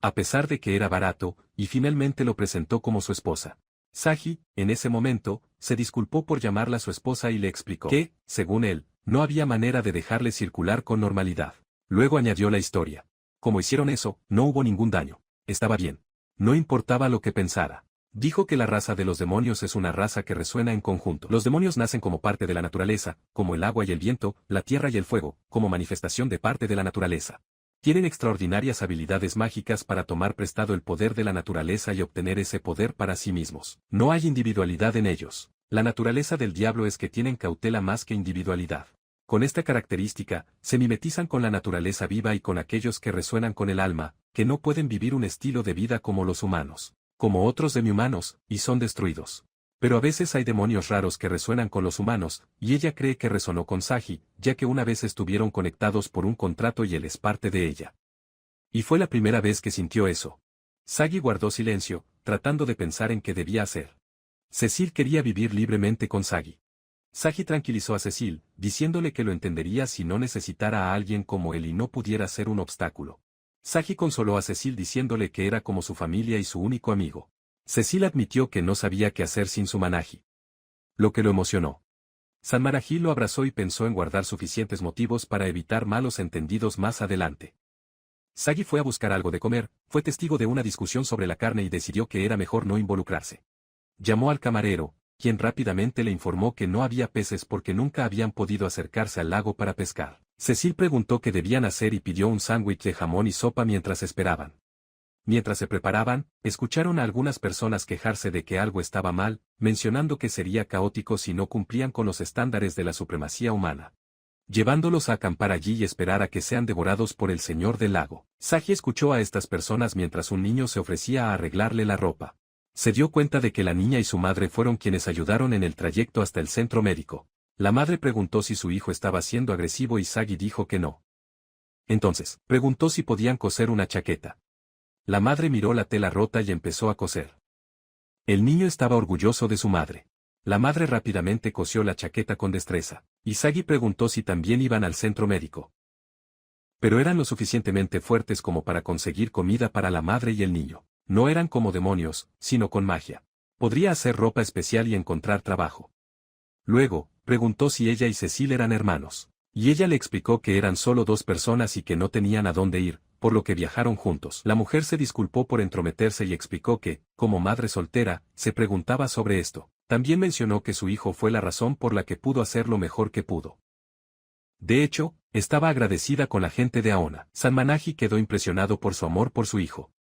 A pesar de que era barato, y finalmente lo presentó como su esposa. Sagi, en ese momento, se disculpó por llamarla su esposa y le explicó que, según él, no había manera de dejarle circular con normalidad. Luego añadió la historia. Como hicieron eso, no hubo ningún daño. Estaba bien. No importaba lo que pensara. Dijo que la raza de los demonios es una raza que resuena en conjunto. Los demonios nacen como parte de la naturaleza, como el agua y el viento, la tierra y el fuego, como manifestación de parte de la naturaleza. Tienen extraordinarias habilidades mágicas para tomar prestado el poder de la naturaleza y obtener ese poder para sí mismos. No hay individualidad en ellos. La naturaleza del diablo es que tienen cautela más que individualidad. Con esta característica, se mimetizan con la naturaleza viva y con aquellos que resuenan con el alma, que no pueden vivir un estilo de vida como los humanos, como otros demi-humanos, y son destruidos. Pero a veces hay demonios raros que resuenan con los humanos, y ella cree que resonó con Sagi, ya que una vez estuvieron conectados por un contrato y él es parte de ella. Y fue la primera vez que sintió eso. Sagi guardó silencio, tratando de pensar en qué debía hacer. Cecil quería vivir libremente con Sagi. Sagi tranquilizó a Cecil, diciéndole que lo entendería si no necesitara a alguien como él y no pudiera ser un obstáculo. Sagi consoló a Cecil diciéndole que era como su familia y su único amigo. Cecil admitió que no sabía qué hacer sin su Manaji. Lo que lo emocionó. San Manaji lo abrazó y pensó en guardar suficientes motivos para evitar malos entendidos más adelante. Sagi fue a buscar algo de comer, fue testigo de una discusión sobre la carne y decidió que era mejor no involucrarse. Llamó al camarero, quien rápidamente le informó que no había peces porque nunca habían podido acercarse al lago para pescar. Cecil preguntó qué debían hacer y pidió un sándwich de jamón y sopa mientras esperaban. Mientras se preparaban, escucharon a algunas personas quejarse de que algo estaba mal, mencionando que sería caótico si no cumplían con los estándares de la supremacía humana. Llevándolos a acampar allí y esperar a que sean devorados por el señor del lago. Sagi escuchó a estas personas mientras un niño se ofrecía a arreglarle la ropa. Se dio cuenta de que la niña y su madre fueron quienes ayudaron en el trayecto hasta el centro médico. La madre preguntó si su hijo estaba siendo agresivo y Sagi dijo que no. Entonces, preguntó si podían coser una chaqueta. La madre miró la tela rota y empezó a coser. El niño estaba orgulloso de su madre. La madre rápidamente cosió la chaqueta con destreza, y Sagi preguntó si también iban al centro médico. Pero eran lo suficientemente fuertes como para conseguir comida para la madre y el niño. No eran como demonios, sino con magia. Podría hacer ropa especial y encontrar trabajo. Luego, preguntó si ella y Cecil eran hermanos. Y ella le explicó que eran solo dos personas y que no tenían a dónde ir, por lo que viajaron juntos. La mujer se disculpó por entrometerse y explicó que, como madre soltera, se preguntaba sobre esto. También mencionó que su hijo fue la razón por la que pudo hacer lo mejor que pudo. De hecho, estaba agradecida con la gente de Aona. San Manaji quedó impresionado por su amor por su hijo.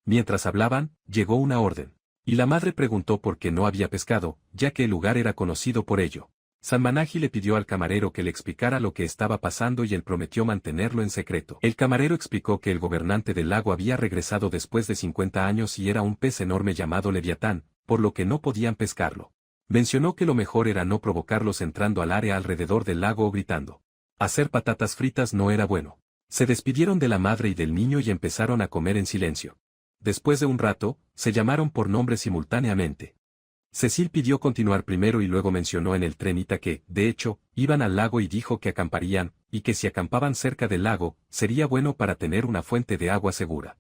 Mientras hablaban, llegó una orden. Y la madre preguntó por qué no había pescado, ya que el lugar era conocido por ello. San Manaji le pidió al camarero que le explicara lo que estaba pasando y él prometió mantenerlo en secreto. El camarero explicó que el gobernante del lago había regresado después de 50 años y era un pez enorme llamado Leviatán, por lo que no podían pescarlo. Mencionó que lo mejor era no provocarlos entrando al área alrededor del lago o gritando. Hacer patatas fritas no era bueno. Se despidieron de la madre y del niño y empezaron a comer en silencio. Después de un rato, se llamaron por nombre simultáneamente. Cecil pidió continuar primero y luego mencionó en el tren Ita que, de hecho, iban al lago y dijo que acamparían, y que si acampaban cerca del lago, sería bueno para tener una fuente de agua segura.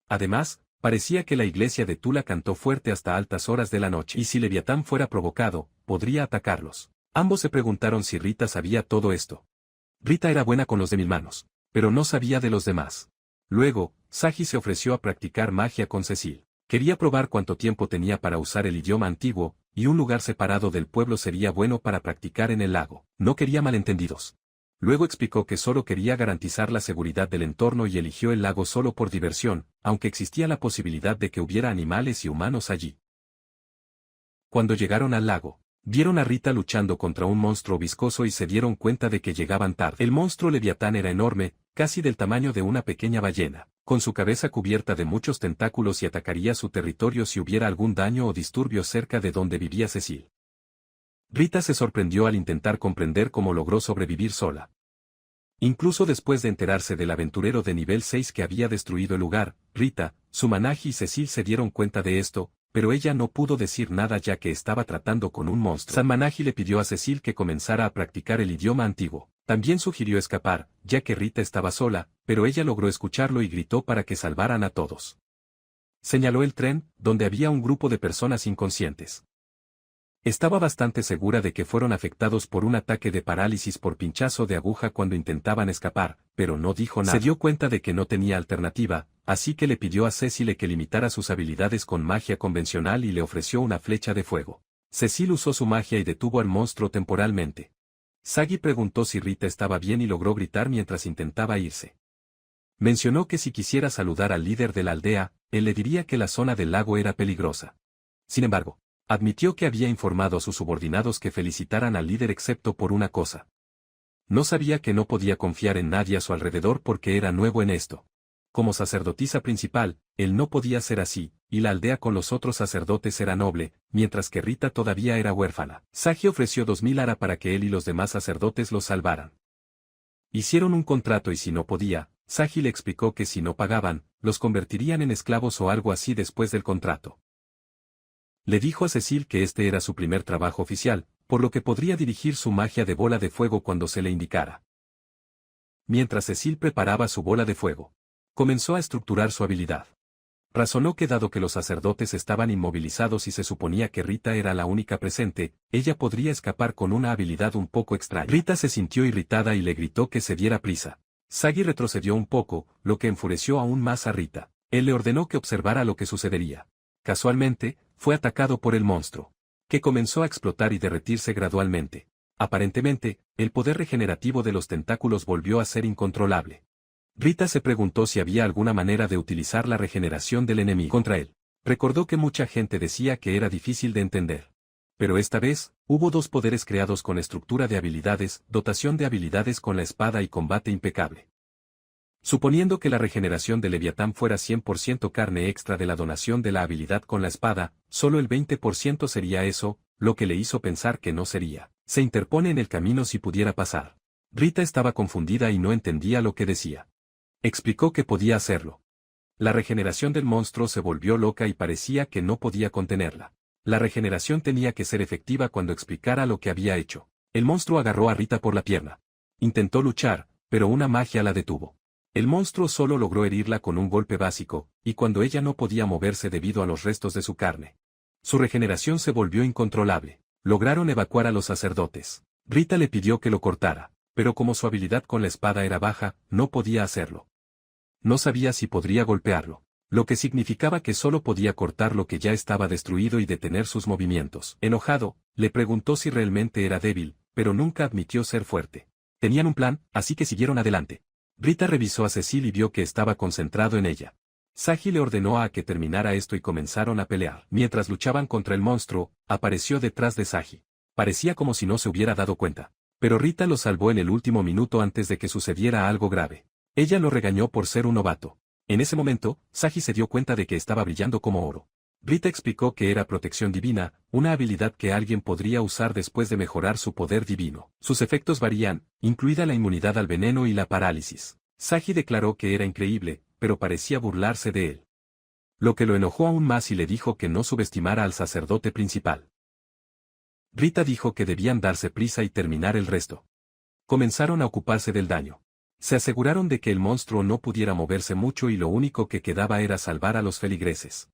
Además, parecía que la iglesia de Tula cantó fuerte hasta altas horas de la noche y si Leviatán fuera provocado, podría atacarlos. Ambos se preguntaron si Rita sabía todo esto. Rita era buena con los de 1000 manos, pero no sabía de los demás. Luego, Sagi se ofreció a practicar magia con Cecil. Quería probar cuánto tiempo tenía para usar el idioma antiguo, y un lugar separado del pueblo sería bueno para practicar en el lago. No quería malentendidos. Luego explicó que solo quería garantizar la seguridad del entorno y eligió el lago solo por diversión, aunque existía la posibilidad de que hubiera animales y humanos allí. Cuando llegaron al lago, vieron a Rita luchando contra un monstruo viscoso y se dieron cuenta de que llegaban tarde. El monstruo Leviatán era enorme, casi del tamaño de una pequeña ballena. con su cabeza cubierta de muchos tentáculos y atacaría su territorio si hubiera algún daño o disturbio cerca de donde vivía Cecil. Rita se sorprendió al intentar comprender cómo logró sobrevivir sola. Incluso después de enterarse del aventurero de nivel 6 que había destruido el lugar, Rita, Sumanaji y Cecil se dieron cuenta de esto, pero ella no pudo decir nada ya que estaba tratando con un monstruo. Sumanaji le pidió a Cecil que comenzara a practicar el idioma antiguo. También sugirió escapar, ya que Rita estaba sola, pero ella logró escucharlo y gritó para que salvaran a todos. Señaló el tren, donde había un grupo de personas inconscientes. Estaba bastante segura de que fueron afectados por un ataque de parálisis por pinchazo de aguja cuando intentaban escapar, pero no dijo nada. Se dio cuenta de que no tenía alternativa, así que le pidió a Cecil que limitara sus habilidades con magia convencional y le ofreció una flecha de fuego. Cecil usó su magia y detuvo al monstruo temporalmente. Sagi preguntó si Rita estaba bien y logró gritar mientras intentaba irse. Mencionó que si quisiera saludar al líder de la aldea, él le diría que la zona del lago era peligrosa. Sin embargo, admitió que había informado a sus subordinados que felicitaran al líder excepto por una cosa. No sabía que no podía confiar en nadie a su alrededor porque era nuevo en esto. Como sacerdotisa principal, él no podía ser así, y la aldea con los otros sacerdotes era noble, mientras que Rita todavía era huérfana. Sagi ofreció 2000 ara para que él y los demás sacerdotes los salvaran. Hicieron un contrato y si no podía, Sagi le explicó que si no pagaban, los convertirían en esclavos o algo así después del contrato. Le dijo a Cecil que este era su primer trabajo oficial, por lo que podría dirigir su magia de bola de fuego cuando se le indicara. Mientras Cecil preparaba su bola de fuego, comenzó a estructurar su habilidad. Razonó que dado que los sacerdotes estaban inmovilizados y se suponía que Rita era la única presente, ella podría escapar con una habilidad un poco extraña. Rita se sintió irritada y le gritó que se diera prisa. Sagi retrocedió un poco, lo que enfureció aún más a Rita. Él le ordenó que observara lo que sucedería. Casualmente, fue atacado por el monstruo, que comenzó a explotar y derretirse gradualmente. Aparentemente, el poder regenerativo de los tentáculos volvió a ser incontrolable. Rita se preguntó si había alguna manera de utilizar la regeneración del enemigo contra él. Recordó que mucha gente decía que era difícil de entender. Pero esta vez, hubo dos poderes creados con estructura de habilidades, dotación de habilidades con la espada y combate impecable. Suponiendo que la regeneración de Leviatán fuera 100% carne extra de la donación de la habilidad con la espada, solo el 20% sería eso, lo que le hizo pensar que no sería. Se interpone en el camino si pudiera pasar. Rita estaba confundida y no entendía lo que decía. Explicó que podía hacerlo. La regeneración del monstruo se volvió loca y parecía que no podía contenerla. La regeneración tenía que ser efectiva cuando explicara lo que había hecho. El monstruo agarró a Rita por la pierna. Intentó luchar, pero una magia la detuvo. El monstruo solo logró herirla con un golpe básico, y cuando ella no podía moverse debido a los restos de su carne. Su regeneración se volvió incontrolable. Lograron evacuar a los sacerdotes. Rita le pidió que lo cortara, pero como su habilidad con la espada era baja, no podía hacerlo. No sabía si podría golpearlo, lo que significaba que solo podía cortar lo que ya estaba destruido y detener sus movimientos. Enojado, le preguntó si realmente era débil, pero nunca admitió ser fuerte. Tenían un plan, así que siguieron adelante. Rita revisó a Cecil y vio que estaba concentrado en ella. Sagi le ordenó a que terminara esto y comenzaron a pelear. Mientras luchaban contra el monstruo, apareció detrás de Sagi. Parecía como si no se hubiera dado cuenta. Pero Rita lo salvó en el último minuto antes de que sucediera algo grave. Ella lo regañó por ser un novato. En ese momento, Sagi se dio cuenta de que estaba brillando como oro. Rita explicó que era protección divina, una habilidad que alguien podría usar después de mejorar su poder divino. Sus efectos varían, incluida la inmunidad al veneno y la parálisis. Sagi declaró que era increíble, pero parecía burlarse de él. Lo que lo enojó aún más y le dijo que no subestimara al sacerdote principal. Rita dijo que debían darse prisa y terminar el resto. Comenzaron a ocuparse del daño. Se aseguraron de que el monstruo no pudiera moverse mucho y lo único que quedaba era salvar a los feligreses.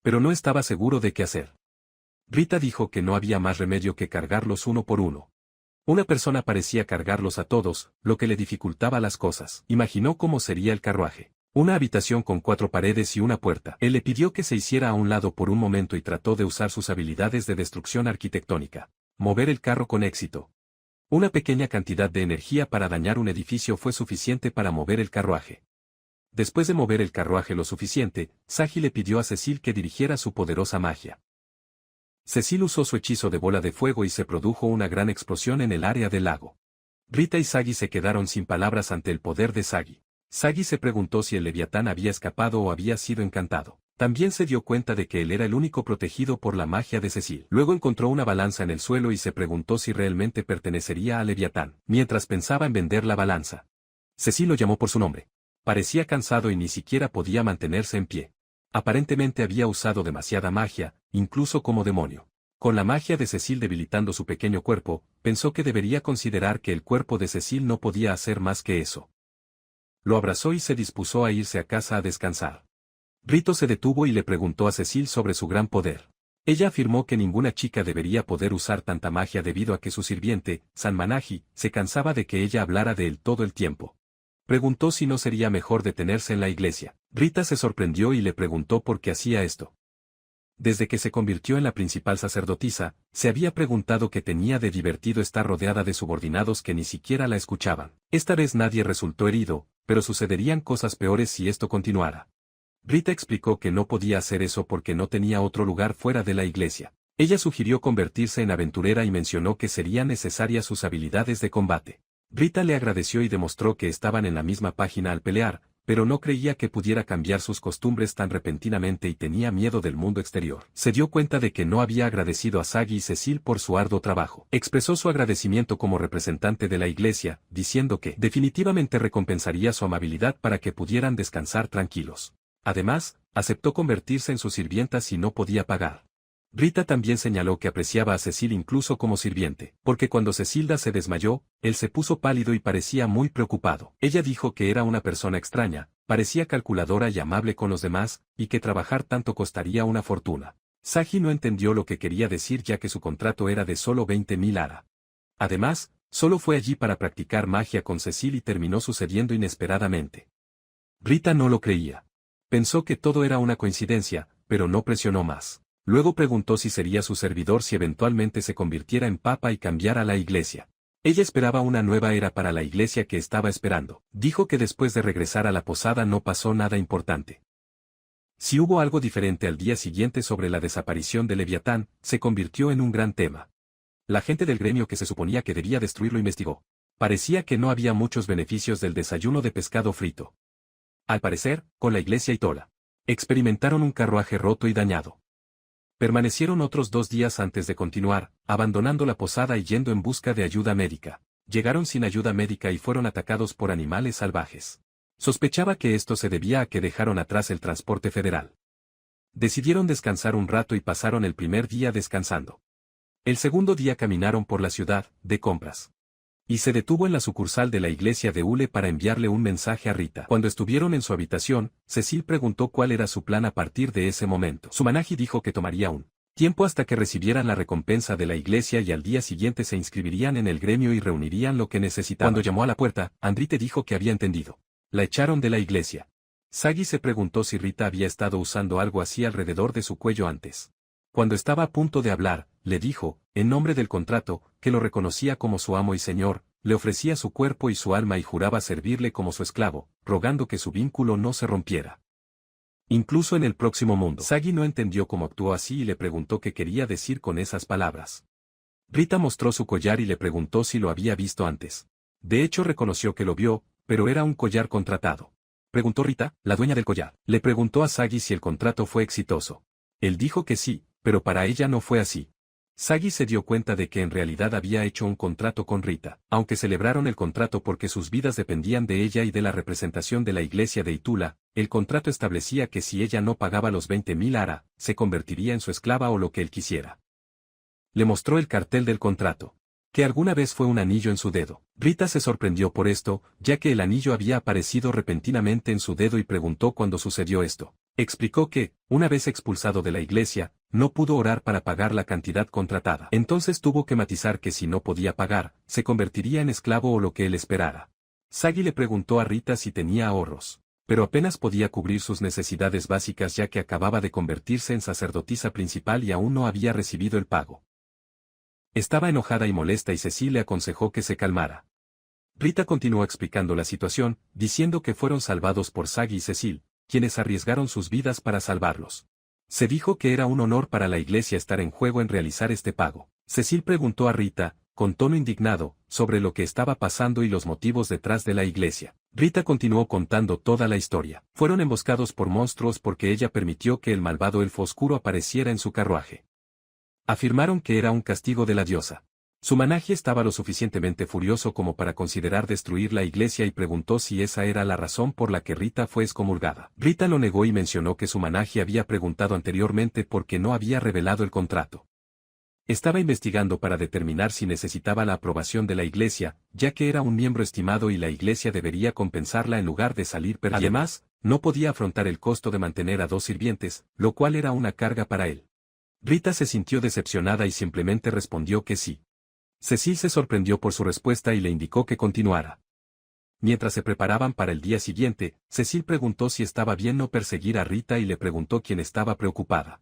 Pero no estaba seguro de qué hacer. Rita dijo que no había más remedio que cargarlos uno por uno. Una persona parecía cargarlos a todos, lo que le dificultaba las cosas. Imaginó cómo sería el carruaje. Una habitación con 4 paredes y una puerta. Él le pidió que se hiciera a un lado por un momento y trató de usar sus habilidades de destrucción arquitectónica. Mover el carro con éxito. Una pequeña cantidad de energía para dañar un edificio fue suficiente para mover el carruaje. Después de mover el carruaje lo suficiente, Sagi le pidió a Cecil que dirigiera su poderosa magia. Cecil usó su hechizo de bola de fuego y se produjo una gran explosión en el área del lago. Rita y Sagi se quedaron sin palabras ante el poder de Sagi. Sagi se preguntó si el Leviatán había escapado o había sido encantado. También se dio cuenta de que él era el único protegido por la magia de Cecil. Luego encontró una balanza en el suelo y se preguntó si realmente pertenecería al Leviatán, mientras pensaba en vender la balanza. Cecil lo llamó por su nombre. Parecía cansado y ni siquiera podía mantenerse en pie. Aparentemente había usado demasiada magia, incluso como demonio. Con la magia de Cecil debilitando su pequeño cuerpo, pensó que debería considerar que el cuerpo de Cecil no podía hacer más que eso. Lo abrazó y se dispuso a irse a casa a descansar. Rito se detuvo y le preguntó a Cecil sobre su gran poder. Ella afirmó que ninguna chica debería poder usar tanta magia debido a que su sirviente, San Manaji, se cansaba de que ella hablara de él todo el tiempo. Preguntó si no sería mejor detenerse en la iglesia. Rita se sorprendió y le preguntó por qué hacía esto. Desde que se convirtió en la principal sacerdotisa, se había preguntado qué tenía de divertido estar rodeada de subordinados que ni siquiera la escuchaban. Esta vez nadie resultó herido, pero sucederían cosas peores si esto continuara. Rita explicó que no podía hacer eso porque no tenía otro lugar fuera de la iglesia. Ella sugirió convertirse en aventurera y mencionó que serían necesarias sus habilidades de combate. Rita le agradeció y demostró que estaban en la misma página al pelear, pero no creía que pudiera cambiar sus costumbres tan repentinamente y tenía miedo del mundo exterior. Se dio cuenta de que no había agradecido a Sagi y Cecil por su arduo trabajo. Expresó su agradecimiento como representante de la iglesia, diciendo que definitivamente recompensaría su amabilidad para que pudieran descansar tranquilos. Además, aceptó convertirse en su sirvienta si no podía pagar. Rita también señaló que apreciaba a Cecil incluso como sirviente, porque cuando Cecilda se desmayó, él se puso pálido y parecía muy preocupado. Ella dijo que era una persona extraña, parecía calculadora y amable con los demás, y que trabajar tanto costaría una fortuna. Sagi no entendió lo que quería decir ya que su contrato era de solo 20.000 ara. Además, solo fue allí para practicar magia con Cecil y terminó sucediendo inesperadamente. Rita no lo creía. Pensó que todo era una coincidencia, pero no presionó más. Luego preguntó si sería su servidor si eventualmente se convirtiera en papa y cambiara la iglesia. Ella esperaba una nueva era para la iglesia que estaba esperando. Dijo que después de regresar a la posada no pasó nada importante. Si hubo algo diferente al día siguiente sobre la desaparición de Leviatán, se convirtió en un gran tema. La gente del gremio que se suponía que debía destruirlo investigó. Parecía que no había muchos beneficios del desayuno de pescado frito. Al parecer, con la iglesia y Tola, experimentaron un carruaje roto y dañado. Permanecieron otros 2 días antes de continuar, abandonando la posada y yendo en busca de ayuda médica. Llegaron sin ayuda médica y fueron atacados por animales salvajes. Sospechaba que esto se debía a que dejaron atrás el transporte federal. Decidieron descansar un rato y pasaron el primer día descansando. El segundo día caminaron por la ciudad, de compras. Y se detuvo en la sucursal de la iglesia de Ule para enviarle un mensaje a Rita. Cuando estuvieron en su habitación, Cecil preguntó cuál era su plan a partir de ese momento. Su Manaji dijo que tomaría un tiempo hasta que recibieran la recompensa de la iglesia y al día siguiente se inscribirían en el gremio y reunirían lo que necesitaban. Cuando llamó a la puerta, Andrite dijo que había entendido. La echaron de la iglesia. Sagi se preguntó si Rita había estado usando algo así alrededor de su cuello antes. Cuando estaba a punto de hablar, le dijo, en nombre del contrato, que lo reconocía como su amo y señor, le ofrecía su cuerpo y su alma y juraba servirle como su esclavo, rogando que su vínculo no se rompiera. Incluso en el próximo mundo. Sagi no entendió cómo actuó así y le preguntó qué quería decir con esas palabras. Rita mostró su collar y le preguntó si lo había visto antes. De hecho reconoció que lo vio, pero era un collar contratado. Preguntó Rita, la dueña del collar. Le preguntó a Sagi si el contrato fue exitoso. Él dijo que sí, pero para ella no fue así. Sagi se dio cuenta de que en realidad había hecho un contrato con Rita, aunque celebraron el contrato porque sus vidas dependían de ella y de la representación de la iglesia de Itula, el contrato establecía que si ella no pagaba los 20.000 ara, se convertiría en su esclava o lo que él quisiera. Le mostró el cartel del contrato, que alguna vez fue un anillo en su dedo. Rita se sorprendió por esto, ya que el anillo había aparecido repentinamente en su dedo y preguntó cuándo sucedió esto. Explicó que, una vez expulsado de la iglesia, no pudo orar para pagar la cantidad contratada. Entonces tuvo que matizar que si no podía pagar, se convertiría en esclavo o lo que él esperara. Sagi le preguntó a Rita si tenía ahorros, pero apenas podía cubrir sus necesidades básicas ya que acababa de convertirse en sacerdotisa principal y aún no había recibido el pago. Estaba enojada y molesta y Cecil le aconsejó que se calmara. Rita continuó explicando la situación, diciendo que fueron salvados por Sagi y Cecil, quienes arriesgaron sus vidas para salvarlos. Se dijo que era un honor para la iglesia estar en juego en realizar este pago. Cecil preguntó a Rita, con tono indignado, sobre lo que estaba pasando y los motivos detrás de la iglesia. Rita continuó contando toda la historia. Fueron emboscados por monstruos porque ella permitió que el malvado elfo oscuro apareciera en su carruaje. Afirmaron que era un castigo de la diosa. Sumanagi estaba lo suficientemente furioso como para considerar destruir la iglesia y preguntó si esa era la razón por la que Rita fue excomulgada. Rita lo negó y mencionó que Sumanagi había preguntado anteriormente por qué no había revelado el contrato. Estaba investigando para determinar si necesitaba la aprobación de la iglesia, ya que era un miembro estimado y la iglesia debería compensarla en lugar de salir perdiendo. Además, no podía afrontar el costo de mantener a 2 sirvientes, lo cual era una carga para él. Rita se sintió decepcionada y simplemente respondió que sí. Cecil se sorprendió por su respuesta y le indicó que continuara. Mientras se preparaban para el día siguiente, Cecil preguntó si estaba bien no perseguir a Rita y le preguntó quién estaba preocupada.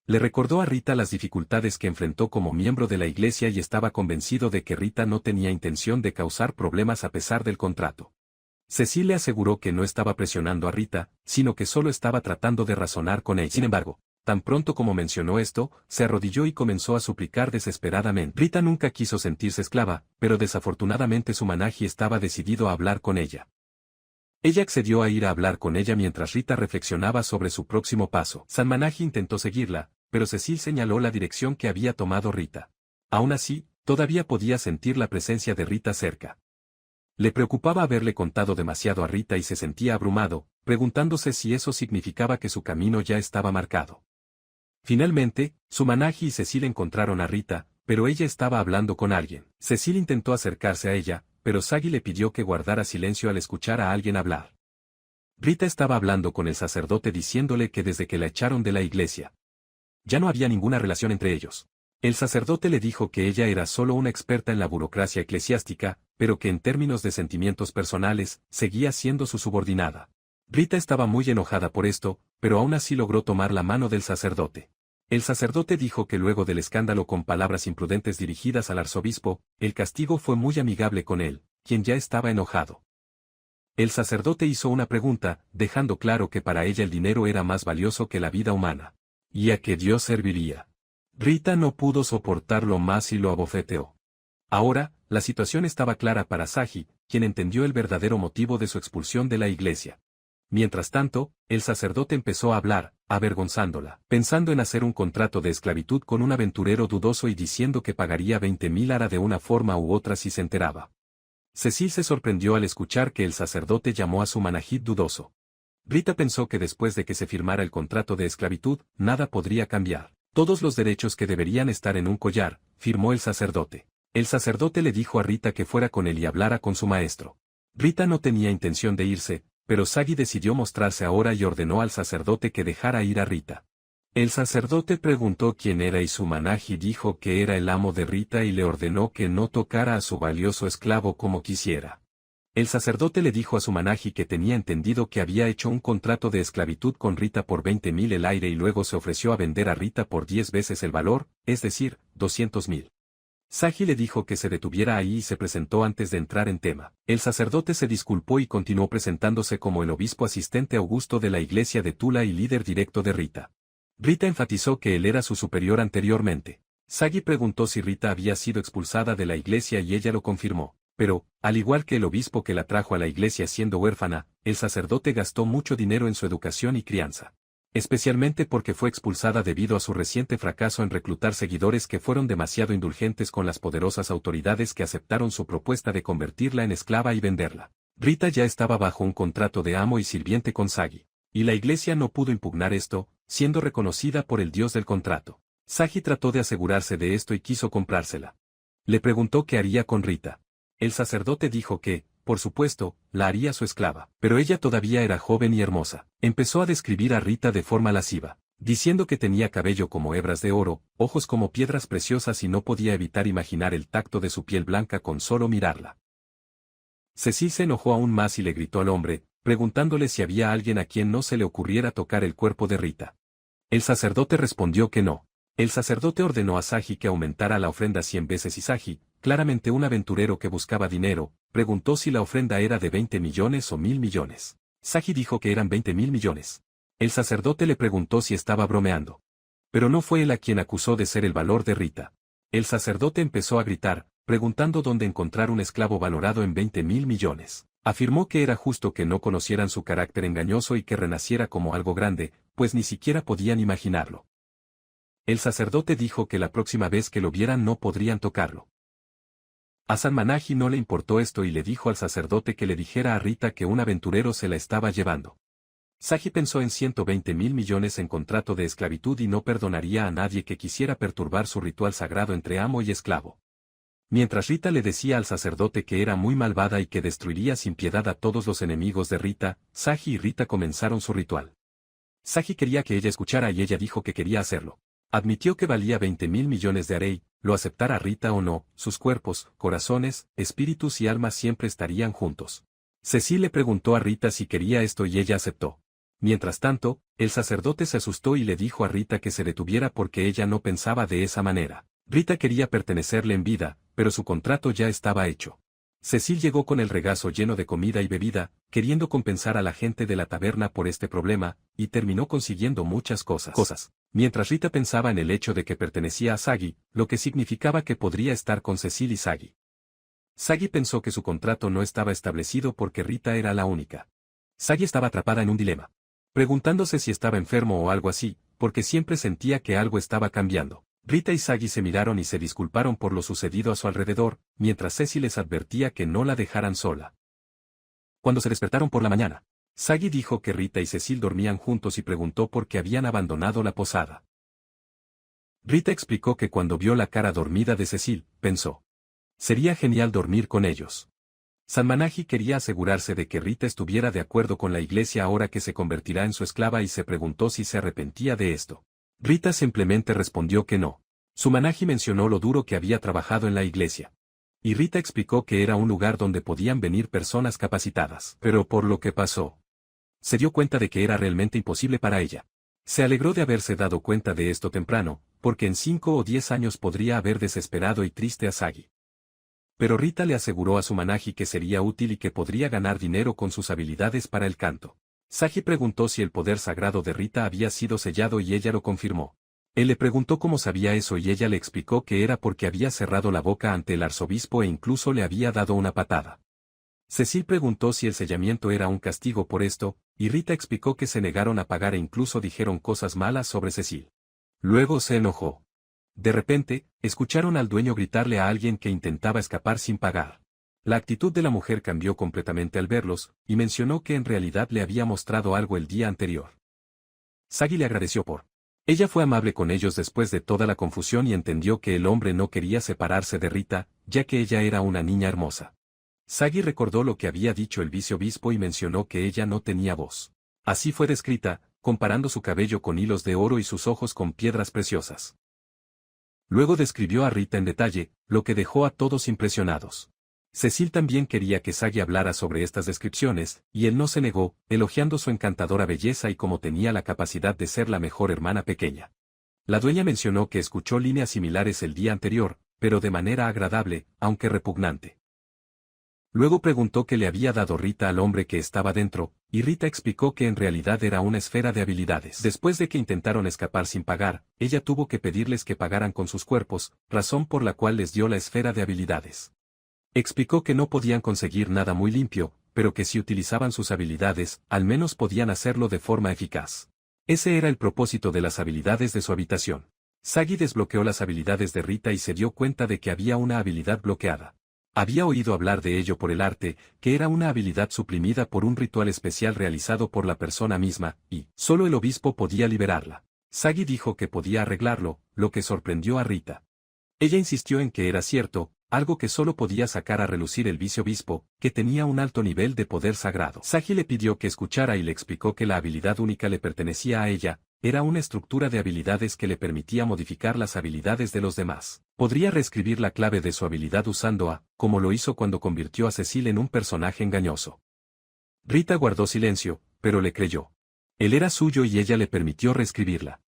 Le recordó a Rita las dificultades que enfrentó como miembro de la iglesia y estaba convencido de que Rita no tenía intención de causar problemas a pesar del contrato. Cecil le aseguró que no estaba presionando a Rita, sino que solo estaba tratando de razonar con ella. Sin embargo, tan pronto como mencionó esto, se arrodilló y comenzó a suplicar desesperadamente. Rita nunca quiso sentirse esclava, pero desafortunadamente Sumanagi estaba decidido a hablar con ella. Ella accedió a ir a hablar con ella mientras Rita reflexionaba sobre su próximo paso. Sumanagi intentó seguirla, pero Cecil señaló la dirección que había tomado Rita. Aún así, todavía podía sentir la presencia de Rita cerca. Le preocupaba haberle contado demasiado a Rita y se sentía abrumado, preguntándose si eso significaba que su camino ya estaba marcado. Finalmente, Sumanagi y Cecil encontraron a Rita, pero ella estaba hablando con alguien. Cecil intentó acercarse a ella, pero Sagi le pidió que guardara silencio al escuchar a alguien hablar. Rita estaba hablando con el sacerdote diciéndole que desde que la echaron de la iglesia, ya no había ninguna relación entre ellos. El sacerdote le dijo que ella era solo una experta en la burocracia eclesiástica, pero que en términos de sentimientos personales, seguía siendo su subordinada. Rita estaba muy enojada por esto, pero aún así logró tomar la mano del sacerdote. El sacerdote dijo que luego del escándalo con palabras imprudentes dirigidas al arzobispo, el castigo fue muy amigable con él, quien ya estaba enojado. El sacerdote hizo una pregunta, dejando claro que para ella el dinero era más valioso que la vida humana. ¿Y a qué Dios serviría? Rita no pudo soportarlo más y lo abofeteó. Ahora, la situación estaba clara para Sagi, quien entendió el verdadero motivo de su expulsión de la iglesia. Mientras tanto, el sacerdote empezó a hablar, avergonzándola, pensando en hacer un contrato de esclavitud con un aventurero dudoso y diciendo que pagaría 20.000 ara de una forma u otra si se enteraba. Cecil se sorprendió al escuchar que el sacerdote llamó a Sumanagi dudoso. Rita pensó que después de que se firmara el contrato de esclavitud, nada podría cambiar. Todos los derechos que deberían estar en un collar, firmó el sacerdote. El sacerdote le dijo a Rita que fuera con él y hablara con su maestro. Rita no tenía intención de irse, pero Sagi decidió mostrarse ahora y ordenó al sacerdote que dejara ir a Rita. El sacerdote preguntó quién era y Sumanagi dijo que era el amo de Rita y le ordenó que no tocara a su valioso esclavo como quisiera. El sacerdote le dijo a Sumanagi que tenía entendido que había hecho un contrato de esclavitud con Rita por 20.000 el aire y luego se ofreció a vender a Rita por 10 veces el valor, es decir, 200.000. Sagi le dijo que se detuviera ahí y se presentó antes de entrar en tema. El sacerdote se disculpó y continuó presentándose como el obispo asistente augusto de la iglesia de Tula y líder directo de Rita. Rita enfatizó que él era su superior anteriormente. Sagi preguntó si Rita había sido expulsada de la iglesia y ella lo confirmó. Pero, al igual que el obispo que la trajo a la iglesia siendo huérfana, el sacerdote gastó mucho dinero en su educación y crianza. Especialmente porque fue expulsada debido a su reciente fracaso en reclutar seguidores que fueron demasiado indulgentes con las poderosas autoridades que aceptaron su propuesta de convertirla en esclava y venderla. Rita ya estaba bajo un contrato de amo y sirviente con Sagi. Y la iglesia no pudo impugnar esto, siendo reconocida por el dios del contrato. Sagi trató de asegurarse de esto y quiso comprársela. Le preguntó qué haría con Rita. El sacerdote dijo que, por supuesto, la haría su esclava, pero ella todavía era joven y hermosa. Empezó a describir a Rita de forma lasciva, diciendo que tenía cabello como hebras de oro, ojos como piedras preciosas y no podía evitar imaginar el tacto de su piel blanca con solo mirarla. Cecil se enojó aún más y le gritó al hombre, preguntándole si había alguien a quien no se le ocurriera tocar el cuerpo de Rita. El sacerdote respondió que no. El sacerdote ordenó a Sagi que aumentara la ofrenda 100 veces y Sagi, claramente un aventurero que buscaba dinero, preguntó si la ofrenda era de 20 millones o 1.000 millones. Sagi dijo que eran 20.000 millones. El sacerdote le preguntó si estaba bromeando. Pero no fue él a quien acusó de ser el valor de Rita. El sacerdote empezó a gritar, preguntando dónde encontrar un esclavo valorado en 20.000 millones. Afirmó que era justo que no conocieran su carácter engañoso y que renaciera como algo grande, pues ni siquiera podían imaginarlo. El sacerdote dijo que la próxima vez que lo vieran no podrían tocarlo. A San Manahi no le importó esto y le dijo al sacerdote que le dijera a Rita que un aventurero se la estaba llevando. Sagi pensó en 120.000 millones en contrato de esclavitud y no perdonaría a nadie que quisiera perturbar su ritual sagrado entre amo y esclavo. Mientras Rita le decía al sacerdote que era muy malvada y que destruiría sin piedad a todos los enemigos de Rita, Sagi y Rita comenzaron su ritual. Sagi quería que ella escuchara y ella dijo que quería hacerlo. Admitió que valía 20.000 millones de arei, lo aceptara Rita o no, sus cuerpos, corazones, espíritus y almas siempre estarían juntos. Cecil le preguntó a Rita si quería esto y ella aceptó. Mientras tanto, el sacerdote se asustó y le dijo a Rita que se detuviera porque ella no pensaba de esa manera. Rita quería pertenecerle en vida, pero su contrato ya estaba hecho. Cecil llegó con el regazo lleno de comida y bebida, queriendo compensar a la gente de la taberna por este problema, y terminó consiguiendo muchas cosas. Mientras Rita pensaba en el hecho de que pertenecía a Sagi, lo que significaba que podría estar con Cecil y Sagi. Sagi pensó que su contrato no estaba establecido porque Rita era la única. Sagi estaba atrapada en un dilema, preguntándose si estaba enfermo o algo así, porque siempre sentía que algo estaba cambiando. Rita y Sagi se miraron y se disculparon por lo sucedido a su alrededor, mientras Cecil les advertía que no la dejaran sola. Cuando se despertaron por la mañana, Sagi dijo que Rita y Cecil dormían juntos y preguntó por qué habían abandonado la posada. Rita explicó que cuando vio la cara dormida de Cecil, pensó: sería genial dormir con ellos. San Manahi quería asegurarse de que Rita estuviera de acuerdo con la iglesia ahora que se convertirá en su esclava y se preguntó si se arrepentía de esto. Rita simplemente respondió que no. Su Manahi mencionó lo duro que había trabajado en la iglesia. Y Rita explicó que era un lugar donde podían venir personas capacitadas. Pero por lo que pasó, se dio cuenta de que era realmente imposible para ella. Se alegró de haberse dado cuenta de esto temprano, porque en 5 o 10 años podría haber desesperado y triste a Sagi. Pero Rita le aseguró a su Manahi que sería útil y que podría ganar dinero con sus habilidades para el canto. Sagi preguntó si el poder sagrado de Rita había sido sellado y ella lo confirmó. Él le preguntó cómo sabía eso y ella le explicó que era porque había cerrado la boca ante el arzobispo e incluso le había dado una patada. Cecil preguntó si el sellamiento era un castigo por esto, y Rita explicó que se negaron a pagar e incluso dijeron cosas malas sobre Cecil. Luego se enojó. De repente, escucharon al dueño gritarle a alguien que intentaba escapar sin pagar. La actitud de la mujer cambió completamente al verlos, y mencionó que en realidad le había mostrado algo el día anterior. Sagi le agradeció por. Ella fue amable con ellos después de toda la confusión y entendió que el hombre no quería separarse de Rita, ya que ella era una niña hermosa. Sagi recordó lo que había dicho el viceobispo y mencionó que ella no tenía voz. Así fue descrita, comparando su cabello con hilos de oro y sus ojos con piedras preciosas. Luego describió a Rita en detalle, lo que dejó a todos impresionados. Cecil también quería que Sagi hablara sobre estas descripciones, y él no se negó, elogiando su encantadora belleza y cómo tenía la capacidad de ser la mejor hermana pequeña. La dueña mencionó que escuchó líneas similares el día anterior, pero de manera agradable, aunque repugnante. Luego preguntó qué le había dado Rita al hombre que estaba dentro, y Rita explicó que en realidad era una esfera de habilidades. Después de que intentaron escapar sin pagar, ella tuvo que pedirles que pagaran con sus cuerpos, razón por la cual les dio la esfera de habilidades. Explicó que no podían conseguir nada muy limpio, pero que si utilizaban sus habilidades, al menos podían hacerlo de forma eficaz. Ese era el propósito de las habilidades de su habitación. Sagi desbloqueó las habilidades de Rita y se dio cuenta de que había una habilidad bloqueada. Había oído hablar de ello por el arte, que era una habilidad suprimida por un ritual especial realizado por la persona misma, y solo el obispo podía liberarla. Sagi dijo que podía arreglarlo, lo que sorprendió a Rita. Ella insistió en que era cierto, algo que solo podía sacar a relucir el viceobispo, que tenía un alto nivel de poder sagrado. Sagi le pidió que escuchara y le explicó que la habilidad única le pertenecía a ella, era una estructura de habilidades que le permitía modificar las habilidades de los demás. Podría reescribir la clave de su habilidad usando como lo hizo cuando convirtió a Cecil en un personaje engañoso. Rita guardó silencio, pero le creyó. Él era suyo y ella le permitió reescribirla.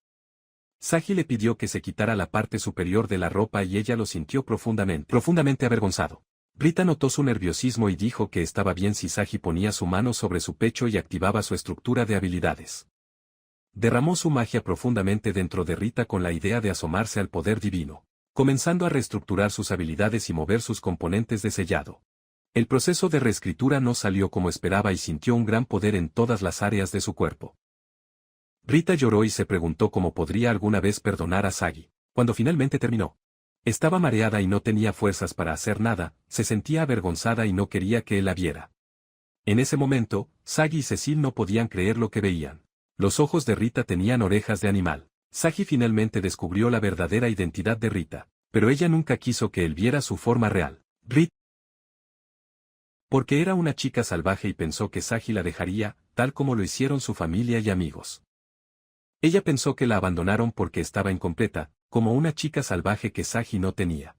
Sagi le pidió que se quitara la parte superior de la ropa y ella lo sintió profundamente avergonzado. Rita notó su nerviosismo y dijo que estaba bien si Sagi ponía su mano sobre su pecho y activaba su estructura de habilidades. Derramó su magia profundamente dentro de Rita con la idea de asomarse al poder divino. comenzando a reestructurar sus habilidades y mover sus componentes de sellado. El proceso de reescritura no salió como esperaba y sintió un gran poder en todas las áreas de su cuerpo. Rita lloró y se preguntó cómo podría alguna vez perdonar a Sagi. Cuando finalmente terminó, estaba mareada y no tenía fuerzas para hacer nada, se sentía avergonzada y no quería que él la viera. En ese momento, Sagi y Cecil no podían creer lo que veían. Los ojos de Rita tenían orejas de animal. Sagi finalmente descubrió la verdadera identidad de Rita, pero ella nunca quiso que él viera su forma real. Rita, porque era una chica salvaje y pensó que Sagi la dejaría, tal como lo hicieron su familia y amigos. Ella pensó que la abandonaron porque estaba incompleta, como una chica salvaje que Sagi no tenía.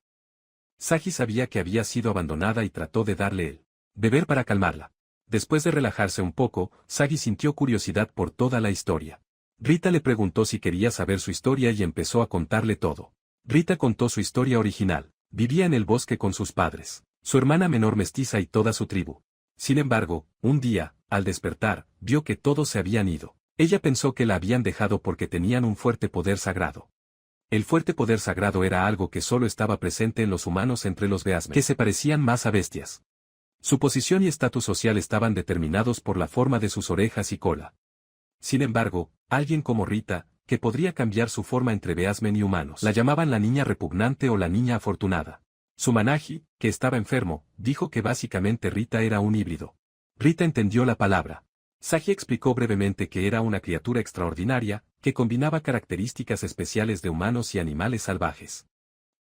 Sagi sabía que había sido abandonada y trató de darle el beber para calmarla. Después de relajarse un poco, Sagi sintió curiosidad por toda la historia. Rita le preguntó si quería saber su historia y empezó a contarle todo. Rita contó su historia original. Vivía en el bosque con sus padres, su hermana menor mestiza y toda su tribu. Sin embargo, un día, al despertar, vio que todos se habían ido. Ella pensó que la habían dejado porque tenían un fuerte poder sagrado. El fuerte poder sagrado era algo que solo estaba presente en los humanos entre los Beasmen, que se parecían más a bestias. Su posición y estatus social estaban determinados por la forma de sus orejas y cola. Sin embargo, alguien como Rita, que podría cambiar su forma entre Beasmen y humanos, la llamaban la niña repugnante o la niña afortunada. Sumanagi, que estaba enfermo, dijo que básicamente Rita era un híbrido. Rita entendió la palabra. Sagi explicó brevemente que era una criatura extraordinaria, que combinaba características especiales de humanos y animales salvajes.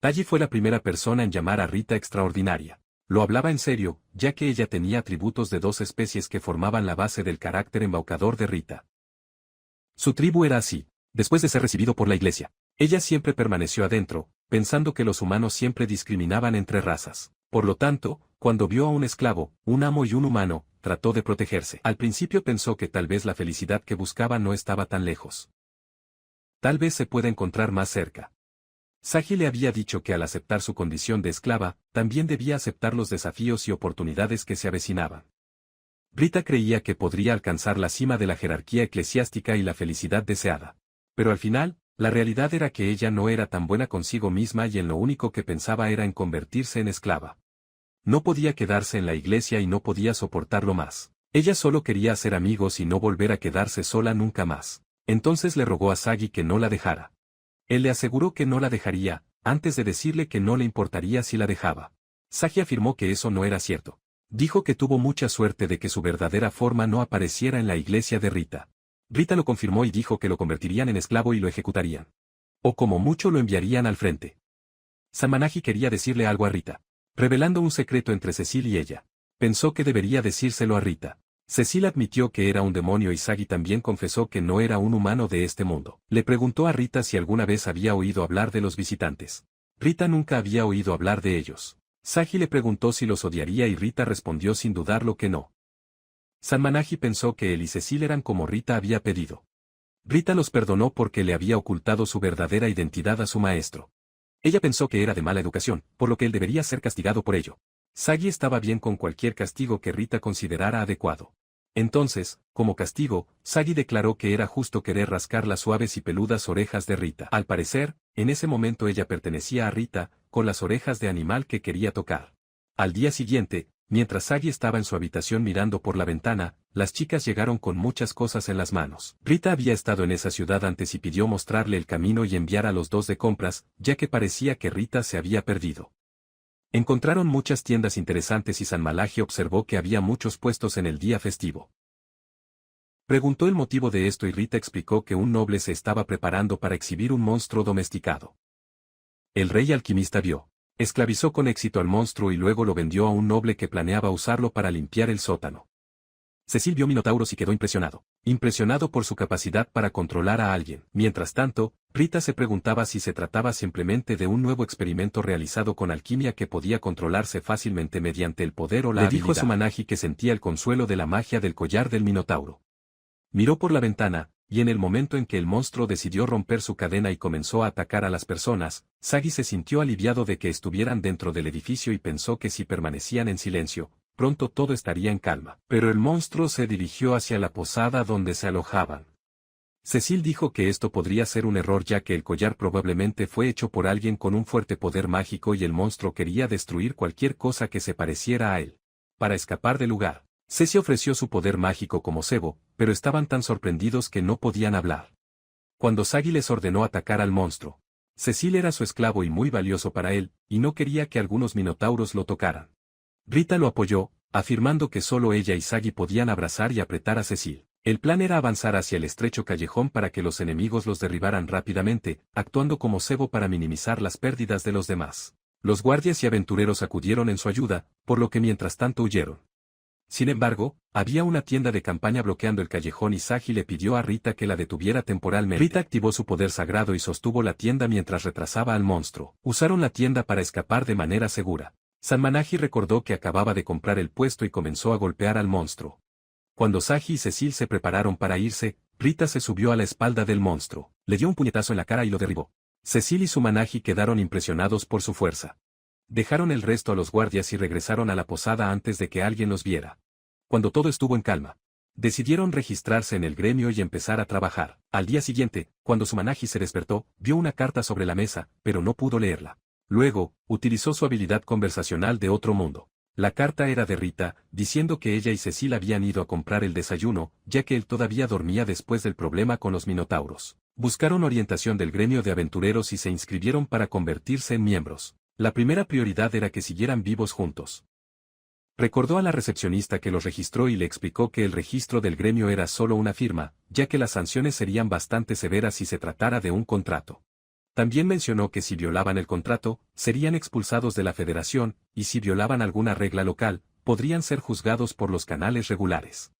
Taji fue la primera persona en llamar a Rita extraordinaria. Lo hablaba en serio, ya que ella tenía atributos de dos especies que formaban la base del carácter embaucador de Rita. Su tribu era así. Después de ser recibido por la iglesia, ella siempre permaneció adentro, pensando que los humanos siempre discriminaban entre razas. Por lo tanto, cuando vio a un esclavo, un amo y un humano, trató de protegerse. Al principio pensó que tal vez la felicidad que buscaba no estaba tan lejos. Tal vez se pueda encontrar más cerca. Sagi le había dicho que al aceptar su condición de esclava, también debía aceptar los desafíos y oportunidades que se avecinaban. Rita creía que podría alcanzar la cima de la jerarquía eclesiástica y la felicidad deseada. Pero al final, la realidad era que ella no era tan buena consigo misma y en lo único que pensaba era en convertirse en esclava. No podía quedarse en la iglesia y no podía soportarlo más. Ella solo quería hacer amigos y no volver a quedarse sola nunca más. Entonces le rogó a Sagi que no la dejara. Él le aseguró que no la dejaría, antes de decirle que no le importaría si la dejaba. Sagi afirmó que eso no era cierto. Dijo que tuvo mucha suerte de que su verdadera forma no apareciera en la iglesia de Rita. Rita lo confirmó y dijo que lo convertirían en esclavo y lo ejecutarían. O como mucho lo enviarían al frente. Samanagi quería decirle algo a Rita, revelando un secreto entre Cecil y ella. Pensó que debería decírselo a Rita. Cecil admitió que era un demonio y Sagi también confesó que no era un humano de este mundo. Le preguntó a Rita si alguna vez había oído hablar de los visitantes. Rita nunca había oído hablar de ellos. Sagi le preguntó si los odiaría y Rita respondió sin dudarlo que no. Samanagi pensó que él y Cecil eran como Rita había pedido. Rita los perdonó porque le había ocultado su verdadera identidad a su maestro. Ella pensó que era de mala educación, por lo que él debería ser castigado por ello. Sagi estaba bien con cualquier castigo que Rita considerara adecuado. Entonces, como castigo, Sagi declaró que era justo querer rascar las suaves y peludas orejas de Rita. Al parecer, en ese momento ella pertenecía a Rita, con las orejas de animal que quería tocar. Al día siguiente, mientras Sagi estaba en su habitación mirando por la ventana, las chicas llegaron con muchas cosas en las manos. Rita había estado en esa ciudad antes y pidió mostrarle el camino y enviar a los dos de compras, ya que parecía que Rita se había perdido. Encontraron muchas tiendas interesantes y San Malagi observó que había muchos puestos en el día festivo. Preguntó el motivo de esto y Rita explicó que un noble se estaba preparando para exhibir un monstruo domesticado. El rey alquimista vio. Esclavizó con éxito al monstruo y luego lo vendió a un noble que planeaba usarlo para limpiar el sótano. Cecil vio minotauros y quedó impresionado por su capacidad para controlar a alguien. Mientras tanto, Rita se preguntaba si se trataba simplemente de un nuevo experimento realizado con alquimia que podía controlarse fácilmente mediante el poder o la habilidad. Le dijo a Sumanagi que sentía el consuelo de la magia del collar del minotauro. Miró por la ventana, y en el momento en que el monstruo decidió romper su cadena y comenzó a atacar a las personas, Sagi se sintió aliviado de que estuvieran dentro del edificio y pensó que si permanecían en silencio, pronto todo estaría en calma. Pero el monstruo se dirigió hacia la posada donde se alojaban. Cecil dijo que esto podría ser un error ya que el collar probablemente fue hecho por alguien con un fuerte poder mágico y el monstruo quería destruir cualquier cosa que se pareciera a él. Para escapar del lugar, Ceci ofreció su poder mágico como cebo, pero estaban tan sorprendidos que no podían hablar. Cuando Sagi les ordenó atacar al monstruo, Cecil era su esclavo y muy valioso para él, y no quería que algunos minotauros lo tocaran. Rita lo apoyó, afirmando que solo ella y Sagi podían abrazar y apretar a Cecil. El plan era avanzar hacia el estrecho callejón para que los enemigos los derribaran rápidamente, actuando como cebo para minimizar las pérdidas de los demás. Los guardias y aventureros acudieron en su ayuda, por lo que mientras tanto huyeron. Sin embargo, había una tienda de campaña bloqueando el callejón y Sagi le pidió a Rita que la detuviera temporalmente. Rita activó su poder sagrado y sostuvo la tienda mientras retrasaba al monstruo. Usaron la tienda para escapar de manera segura. Sanmanagi recordó que acababa de comprar el puesto y comenzó a golpear al monstruo. Cuando Sagi y Cecil se prepararon para irse, Rita se subió a la espalda del monstruo, le dio un puñetazo en la cara y lo derribó. Cecil y Sumanagi quedaron impresionados por su fuerza. Dejaron el resto a los guardias y regresaron a la posada antes de que alguien los viera. Cuando todo estuvo en calma, decidieron registrarse en el gremio y empezar a trabajar. Al día siguiente, cuando Sumanagi se despertó, vio una carta sobre la mesa, pero no pudo leerla. Luego, utilizó su habilidad conversacional de otro mundo. La carta era de Rita, diciendo que ella y Cecil habían ido a comprar el desayuno, ya que él todavía dormía después del problema con los minotauros. Buscaron orientación del gremio de aventureros y se inscribieron para convertirse en miembros. La primera prioridad era que siguieran vivos juntos. Recordó a la recepcionista que los registró y le explicó que el registro del gremio era solo una firma, ya que las sanciones serían bastante severas si se tratara de un contrato. También mencionó que si violaban el contrato, serían expulsados de la federación, y si violaban alguna regla local, podrían ser juzgados por los canales regulares.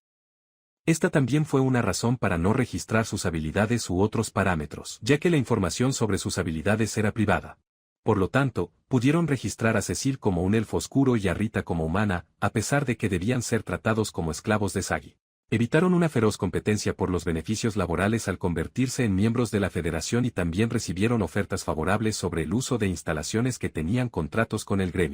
Esta también fue una razón para no registrar sus habilidades u otros parámetros, ya que la información sobre sus habilidades era privada. Por lo tanto, pudieron registrar a Cecil como un elfo oscuro y a Rita como humana, a pesar de que debían ser tratados como esclavos de Sagi. Evitaron una feroz competencia por los beneficios laborales al convertirse en miembros de la federación y también recibieron ofertas favorables sobre el uso de instalaciones que tenían contratos con el gremio.